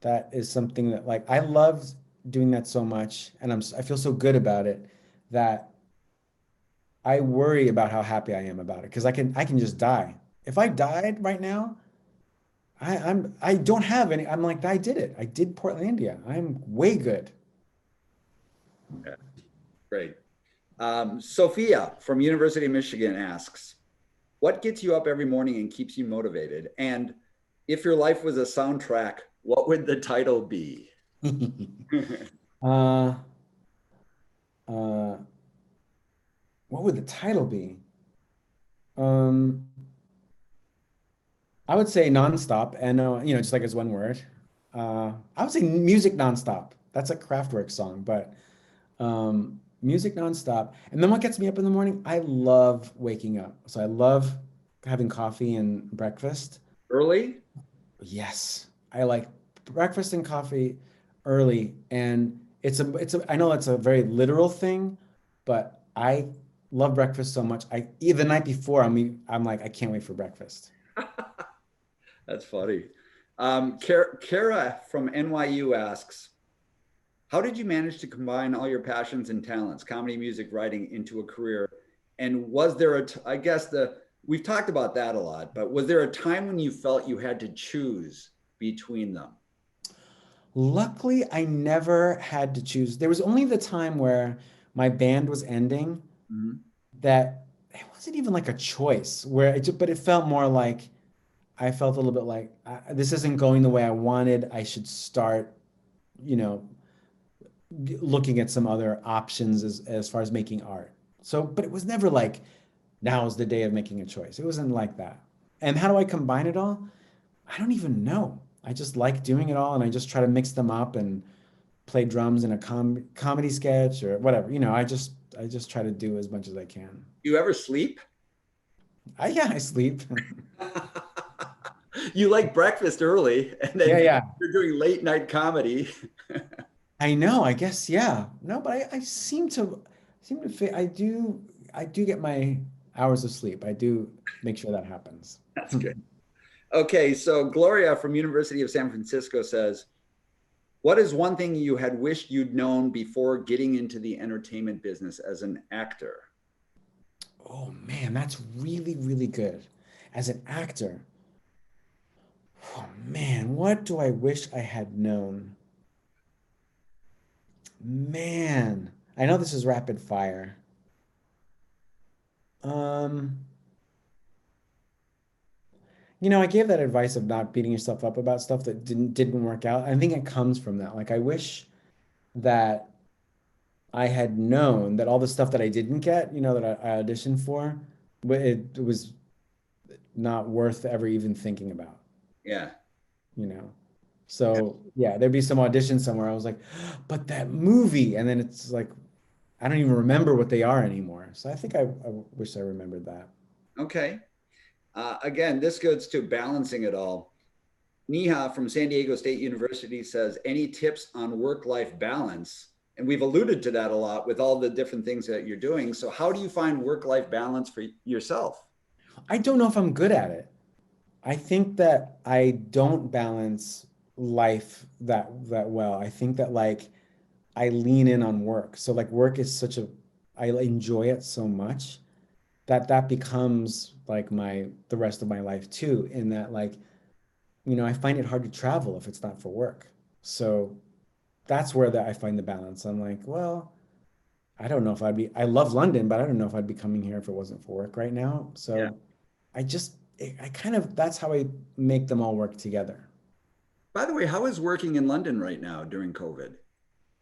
that is something that like I love doing that so much, and I feel so good about it that I worry about how happy I am about it because I can just die. If I died right now, I don't have any. I'm like I did it. I did Portlandia. I'm way good. Yeah, great. Sophia from University of Michigan asks, what gets you up every morning and keeps you motivated? And if your life was a soundtrack, what would the title be? uh, uh, what would the title be? Um, I would say nonstop, and just like as one word. I would say music nonstop. That's a Kraftwerk song, but music nonstop. And then what gets me up in the morning? I love waking up. So I love having coffee and breakfast. Early? Yes, I like breakfast and coffee early, and I know it's a very literal thing, but I love breakfast so much. The night before I'm like I can't wait for breakfast. That's funny. Kara from NYU asks, how did you manage to combine all your passions and talents, comedy, music, writing, into a career? And was there I guess we've talked about that a lot, but was there a time when you felt you had to choose between them? Luckily, I never had to choose. There was only the time where my band was ending Mhm. that it wasn't even like a choice but it felt more like I felt a little bit like this isn't going the way I wanted. I should start, you know, looking at some other options as far as making art. So, but it was never like now is the day of making a choice. It wasn't like that. And how do I combine it all? I don't even know. I just like doing it all and I just try to mix them up and play drums in a comedy sketch or whatever. I just try to do as much as I can. Do you ever sleep? Yeah, I sleep. You like breakfast early and Yeah, then yeah. you're doing late night comedy. I know, I guess, yeah. No, but I seem to fit. I do get my hours of sleep. I do make sure that happens. That's good. Okay, so Gloria from University of San Francisco says, what is one thing you had wished you'd known before getting into the entertainment business as an actor? Oh man, that's really, really good. As an actor, oh man, what do I wish I had known? Man, I know this is rapid fire. Um, I gave that advice of not beating yourself up about stuff that didn't work out. I think it comes from that. Like I wish that I had known that all the stuff that I didn't get, that I auditioned for, but it was not worth ever even thinking about, Yeah. you know. So yeah, there'd be some audition somewhere. I was like, but that movie, and then it's like I don't even remember what they are anymore. So I think I wish I remembered that. Okay. Again, this goes to balancing it all. Neha from San Diego State University says, any tips on work-life balance? And we've alluded to that a lot with all the different things that you're doing. So how do you find work-life balance for yourself? I don't know if I'm good at it. I think that I don't balance life that well. I think that like I lean in on work. So like work is I enjoy it so much that that becomes like the rest of my life too, in that like, I find it hard to travel if it's not for work. So that's where I find the balance. I'm like, well, I don't know if I love London, but I don't know if I'd be coming here if it wasn't for work right now. Yeah. So I kind of, that's how I make them all work together. By the way, how is working in London right now during COVID?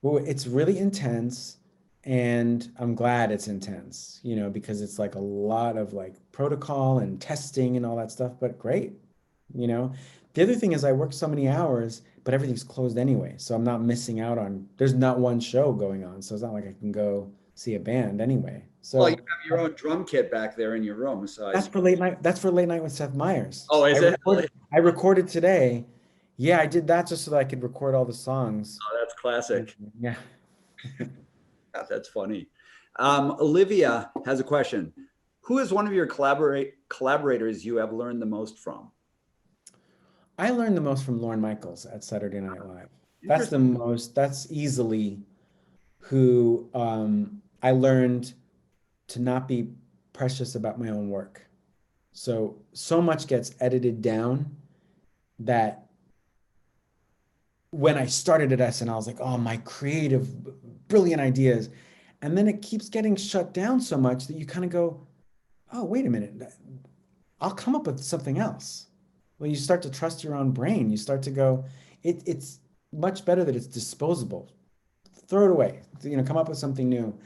Well, it's really intense and I'm glad it's intense, because it's like a lot of like protocol and testing and all that stuff, but great, you know. The other thing is I work so many hours, but everything's closed anyway. So I'm not missing out there's not one show going on. So it's not like I can go see a band anyway. Well, you So have your own drum kit back there in your room. So I, that's for late night. That's for late night with Seth Meyers. oh, is it? Really? I recorded today. Yeah, I did that just so that I could record all the songs. Oh, that's classic. Yeah. Yeah, that's funny. Olivia has a question. Who is one of your collaborators you have learned the most from? I learned the most from Lorne Michaels at Saturday Night Live. Interesting. That's easily who I learned to not be precious about my own work. So much gets edited down that when I started at SNL, I was like, oh, my creative, brilliant ideas. And then it keeps getting shut down so much that you kind of go, oh, wait a minute, I'll come up with something else. Well, you start to trust your own brain. You start to go, it's much better that it's disposable. Throw it away, come up with something new.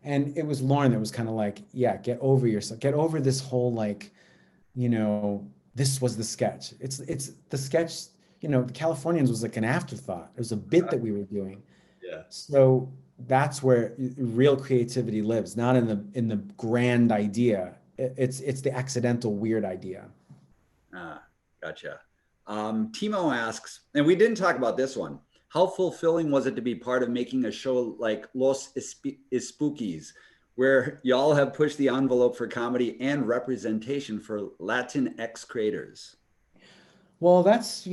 And it was Lauren that was kind of like, yeah, get over yourself, get over this whole like, this was the sketch. It's the sketch, the Californians was like an afterthought. It was a bit that we were doing. Yeah. So that's where real creativity lives, not in the grand idea. It's the accidental weird idea. Ah, gotcha. Timo asks, and we didn't talk about this one. How fulfilling was it to be part of making a show like Los Spookies, where y'all have pushed the envelope for comedy and representation for Latinx creators? Well, that's,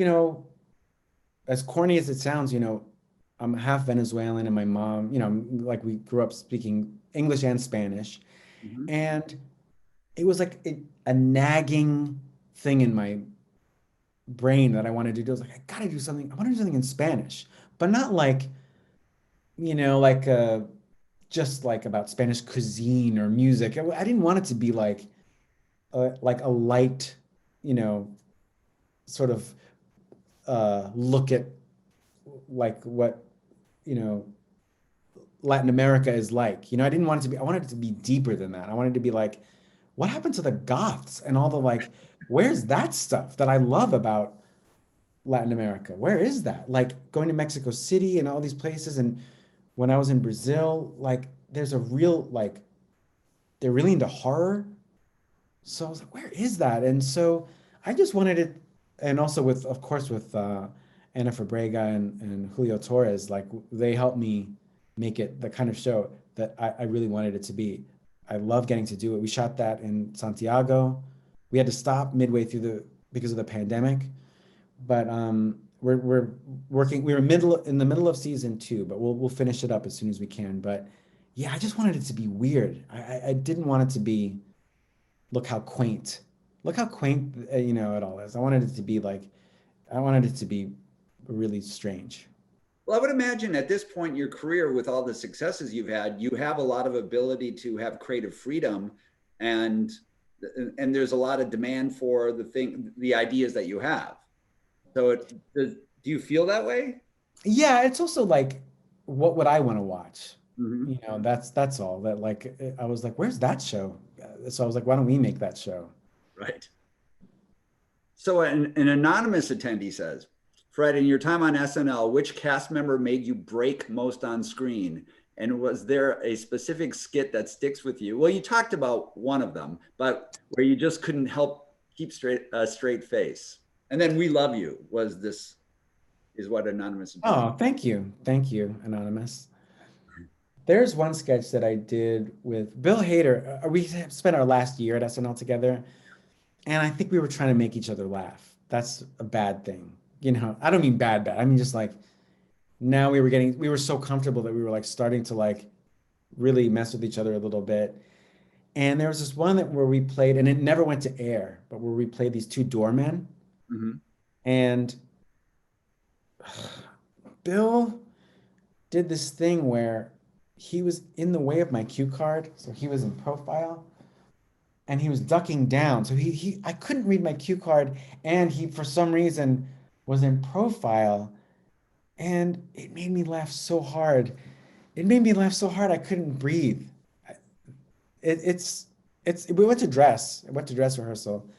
as corny as it sounds, I'm half Venezuelan and my mom, like we grew up speaking English and Spanish. Mhm. And it was like a nagging thing in my brain that I wanted to do. I was like, I gotta do something. I want to do something in Spanish, but not like, like just like about Spanish cuisine or music. I didn't want it to be like a light, you know, sort of look at like what, you know, Latin America is like. I didn't want it to be, I wanted it to be deeper than that. I wanted to be like, what happened to the goths and all the like, where's that stuff that I love about Latin America? Where is that? Like going to Mexico City and all these places. And when I was in Brazil, like there's a real, like, they're really into horror. So I was like, where is that? And so I just wanted it, and also with, of course, with Ana Fabrega and Julio Torres, like they helped me make it the kind of show that I really wanted it to be. I love getting to do it. We shot that in Santiago. We had to stop midway through because of the pandemic. But we're working. We're in the middle of season 2, but we'll finish it up as soon as we can. But yeah, I just wanted it to be weird. I didn't want it to be look how quaint, look how quaint it all is. I wanted it to be like I wanted it to be really strange. Well, I would imagine at this point in your career, with all the successes you've had, you have a lot of ability to have creative freedom, and there's a lot of demand for the ideas that you have. So, do you feel that way? Yeah, it's also like, what would I want to watch? Hmm. That's all. That like I was like, where's that show? So I was like, why don't we make that show? Right. So, an anonymous attendee says, Fred, in your time on SNL, which cast member made you break most on screen? And was there a specific skit that sticks with you? Well, you talked about one of them, but where you just couldn't help keep a straight face. And then "We Love You" is what anonymous attendee. Oh, thank you, Anonymous. There's one sketch that I did with Bill Hader. We spent our last year at SNL together, and I think we were trying to make each other laugh. That's a bad thing. I don't mean bad, bad. I mean just like now we were so comfortable that we were like starting to like really mess with each other a little bit. And there was this one where we played, and it never went to air, but where we played these two doormen. Mhm. And Bill did this thing where he was in the way of my cue card. So he was in profile and he was ducking down. So I couldn't read my cue card, and he, for some reason, was in profile. And it made me laugh so hard. It made me laugh so hard I couldn't breathe. It, it's we went to dress. I went to dress rehearsal.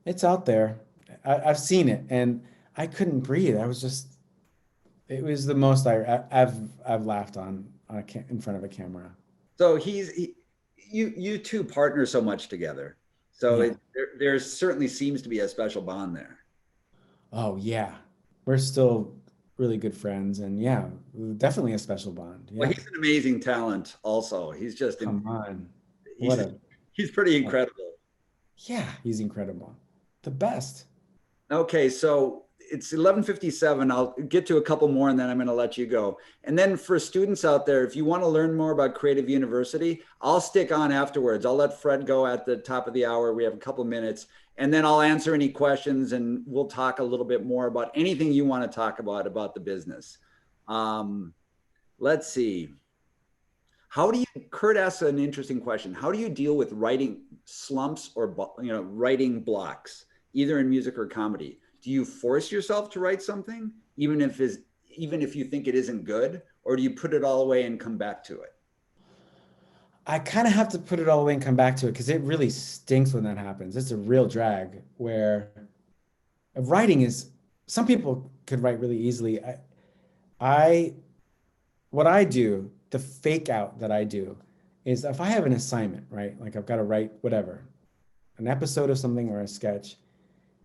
It's out there. I've seen it, and I couldn't breathe. It was the most I've laughed in front of a camera. So you two partner so much together. So Yeah. there certainly seems to be a special bond there. Oh yeah. We're still really good friends, and yeah, definitely a special bond. Well, Yeah. he's an amazing talent. Also, Come on. What he's a he's pretty oh, incredible. yeah, he's incredible. The best. Okay, so it's 11:57. I'll get to a couple more and then I'm going to let you go. And then for students out there, if you want to learn more about Creative University, I'll stick on afterwards. I'll let Fred go at the top of the hour. We have a couple minutes, and then I'll answer any questions and we'll talk a little bit more about anything you want to talk about the business. Um, let's see. Kurt asked an interesting question. How do you deal with writing slumps or writing blocks, either in music or comedy? Do you force yourself to write something, even if you think it isn't good, or do you put it all away and come back to it? I kind of have to put it all away and come back to it because it really stinks when that happens. It's a real drag where writing is, some people could write really easily. I what I do, the fake out that I do is if I have an assignment, right? Like I've got to write whatever, an episode of something or a sketch.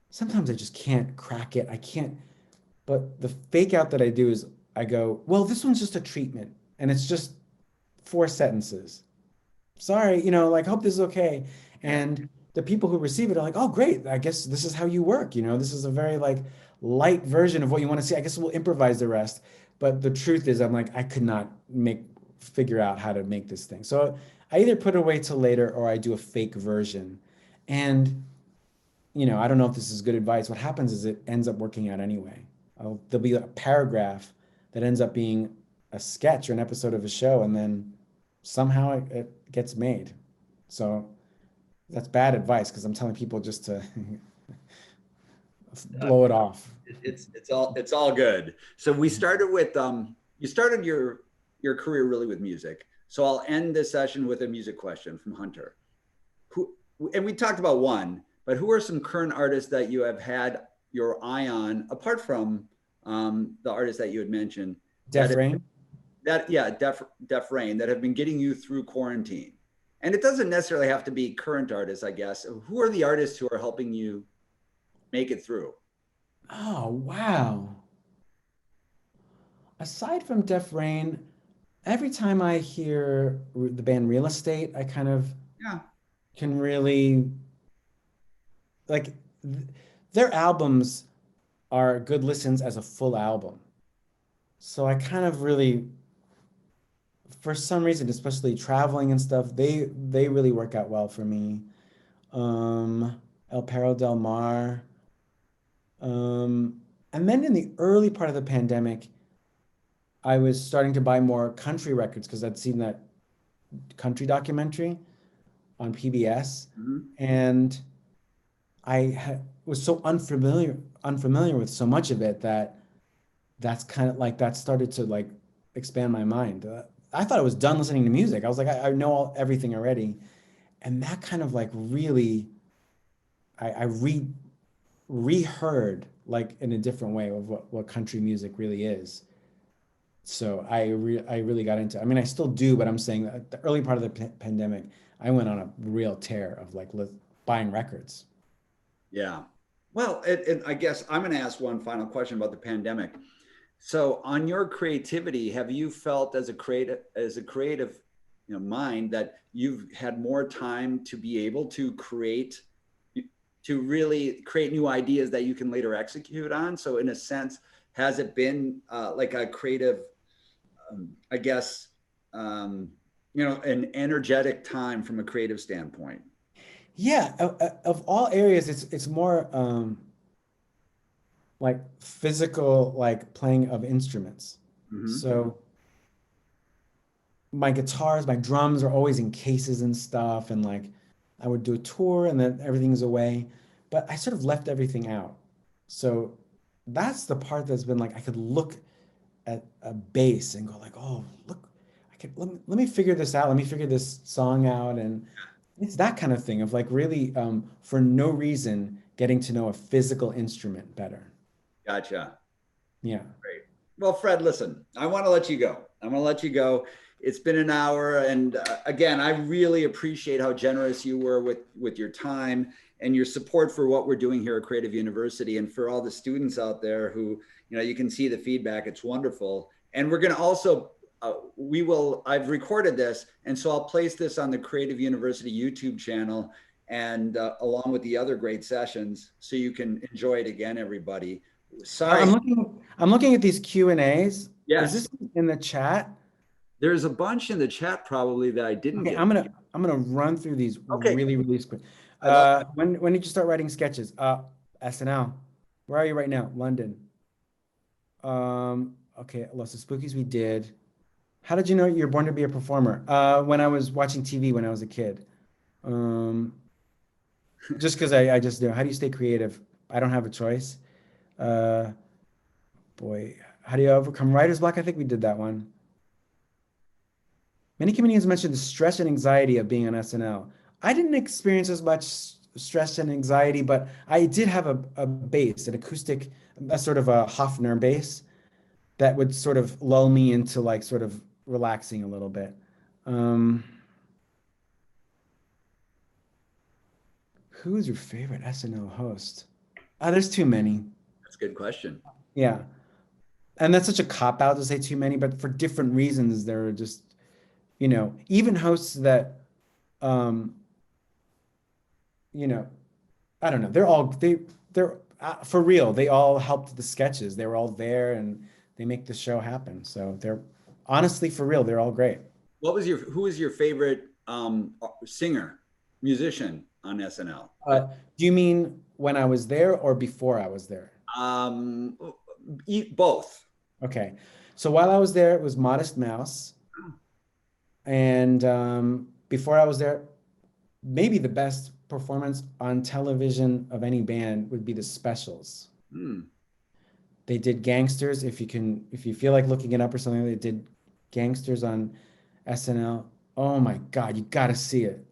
Sometimes I just can't crack it. I can't, but the fake out that I do is I go, well, this one's just a treatment and it's just 4 sentences. Sorry, like, hope this is okay. Yeah. And the people who receive it are like, oh, great. I guess this is how you work. This is a very like light version of what you want to see. I guess we'll improvise the rest. But the truth is, I'm like, I could not figure out how to make this thing. So I either put it away till later or I do a fake version. And, I don't know if this is good advice. What happens is it ends up working out anyway. There'll be a paragraph that ends up being a sketch or an episode of a show, and then somehow it gets made. So that's bad advice because I'm telling people just to blow it off. It's all good. So we started with you started your career really with music. So I'll end this session with a music question from Hunter. Who and we talked about one, but who are some current artists that you have had your eye on apart from the artists that you had mentioned Def Rain? Def Rain that have been getting you through quarantine? And it doesn't necessarily have to be current artists, I guess. Who are the artists who are helping you make it through? Oh, wow. Aside from Def Rain, every time I hear the band Real Estate, I kind of Yeah. can really like their albums are good listens as a full album. So I kind of really, for some reason, especially traveling and stuff, they really work out well for me. El Perro del Mar. And then in the early part of the pandemic, I was starting to buy more country records because I'd seen that country documentary on PBS, Mhm. and was so unfamiliar with so much of it that that's kind of like that started to like expand my mind. I thought I was done listening to music. I was like, I know everything already, and that kind of like really, I reheard like in a different way of what country music really is. So I really got into. I mean, I still do, but I'm saying that the early part of the pandemic, I went on a real tear of like buying records. Yeah. Well, I guess I'm going to ask one final question about the pandemic. So, on your creativity, have you felt as a creative, mind that you've had more time to be able to create, to really create new ideas that you can later execute on? So, in a sense, has it been like a creative, I guess, um, an energetic time from a creative standpoint? Yeah, of all areas, it's more like physical, like playing of instruments. Hmm. So my guitars, my drums are always in cases and stuff, and like I would do a tour and then everything's away, but I sort of left everything out. So that's the part that's been like I could look at a bass and go like, oh, look, let me figure this out. Let me figure this song out, and it's that kind of thing of like really for no reason getting to know a physical instrument better. Gotcha. Yeah. Great. Well, Fred, listen, I want to let you go. I'm going to let you go. It's been an hour, and again, I really appreciate how generous you were with your time and your support for what we're doing here at Creative University, and for all the students out there who, you can see the feedback. It's wonderful, and we're going to also we will. I've recorded this, and so I'll place this on the Creative University YouTube channel, and along with the other great sessions, so you can enjoy it again, everybody. Sorry. I'm looking at these Q&As. Is Yes. this in the chat? There's a bunch in the chat probably that I didn't Okay, get. I'm gonna run through these Okay, really quick. I love. When did you start writing sketches? SNL. Where are you right now? London. Okay, Lots of Spookies we did. How did you know you're born to be a performer? When I was watching TV when I was a kid. Um, just because I just do. How do you stay creative? I don't have a choice. Uh, boy, how do you overcome writer's block? I think we did that one. Many comedians mentioned the stress and anxiety of being on SNL. I didn't experience as much stress and anxiety, but I did have a bass, an acoustic, a sort of a Hofner bass that would sort of lull me into like sort of relaxing a little bit. Um, who's your favorite SNL host? There's too many. That's a good question. Yeah. And that's such a cop out to say too many, but for different reasons, there are just, even hosts that, um, you know, I don't know. They're for real. They all helped the sketches. They were all there and they make the show happen. So they're honestly for real. They're all great. Who was your favorite singer, musician on SNL? Do you mean when I was there or before I was there? Um, Both. Okay. So while I was there, it was Modest Mouse. And before I was there, maybe the best performance on television of any band would be the Specials. Hmm. They did Gangsters. If you feel like looking it up or something, they did Gangsters on SNL. Oh my God, you got to see it.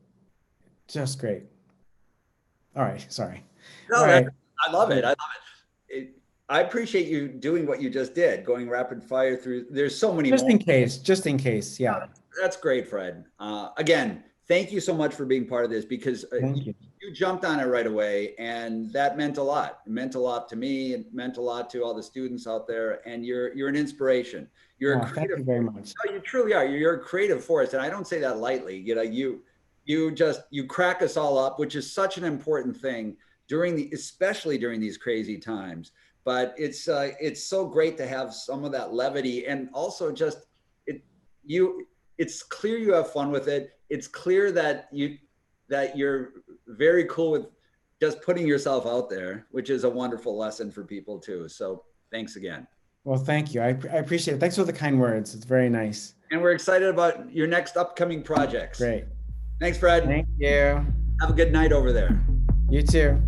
Just great. All right, sorry. All No, right. I love it. I love I appreciate you doing what you just did, going rapid fire through. There's so many more. Just in case. Yeah. That's great, Fred. Again, thank you so much for being part of this, because Thank you. you jumped on it right away, and that meant a lot. It meant a lot to me. It meant a lot to all the students out there, and you're an inspiration. You're a Oh, thank creative. you very much. No, you truly are. You're a creative force, and I don't say that lightly. You crack us all up, which is such an important thing especially during these crazy times. But it's so great to have some of that levity, and also just it's clear you have fun with it. It's clear that you're very cool with just putting yourself out there, which is a wonderful lesson for people too. So thanks again. Well, thank you. I appreciate it. Thanks for the kind words. It's very nice. And we're excited about your next upcoming projects. Great. Thanks, Fred. Thank you. Have a good night over there. You too.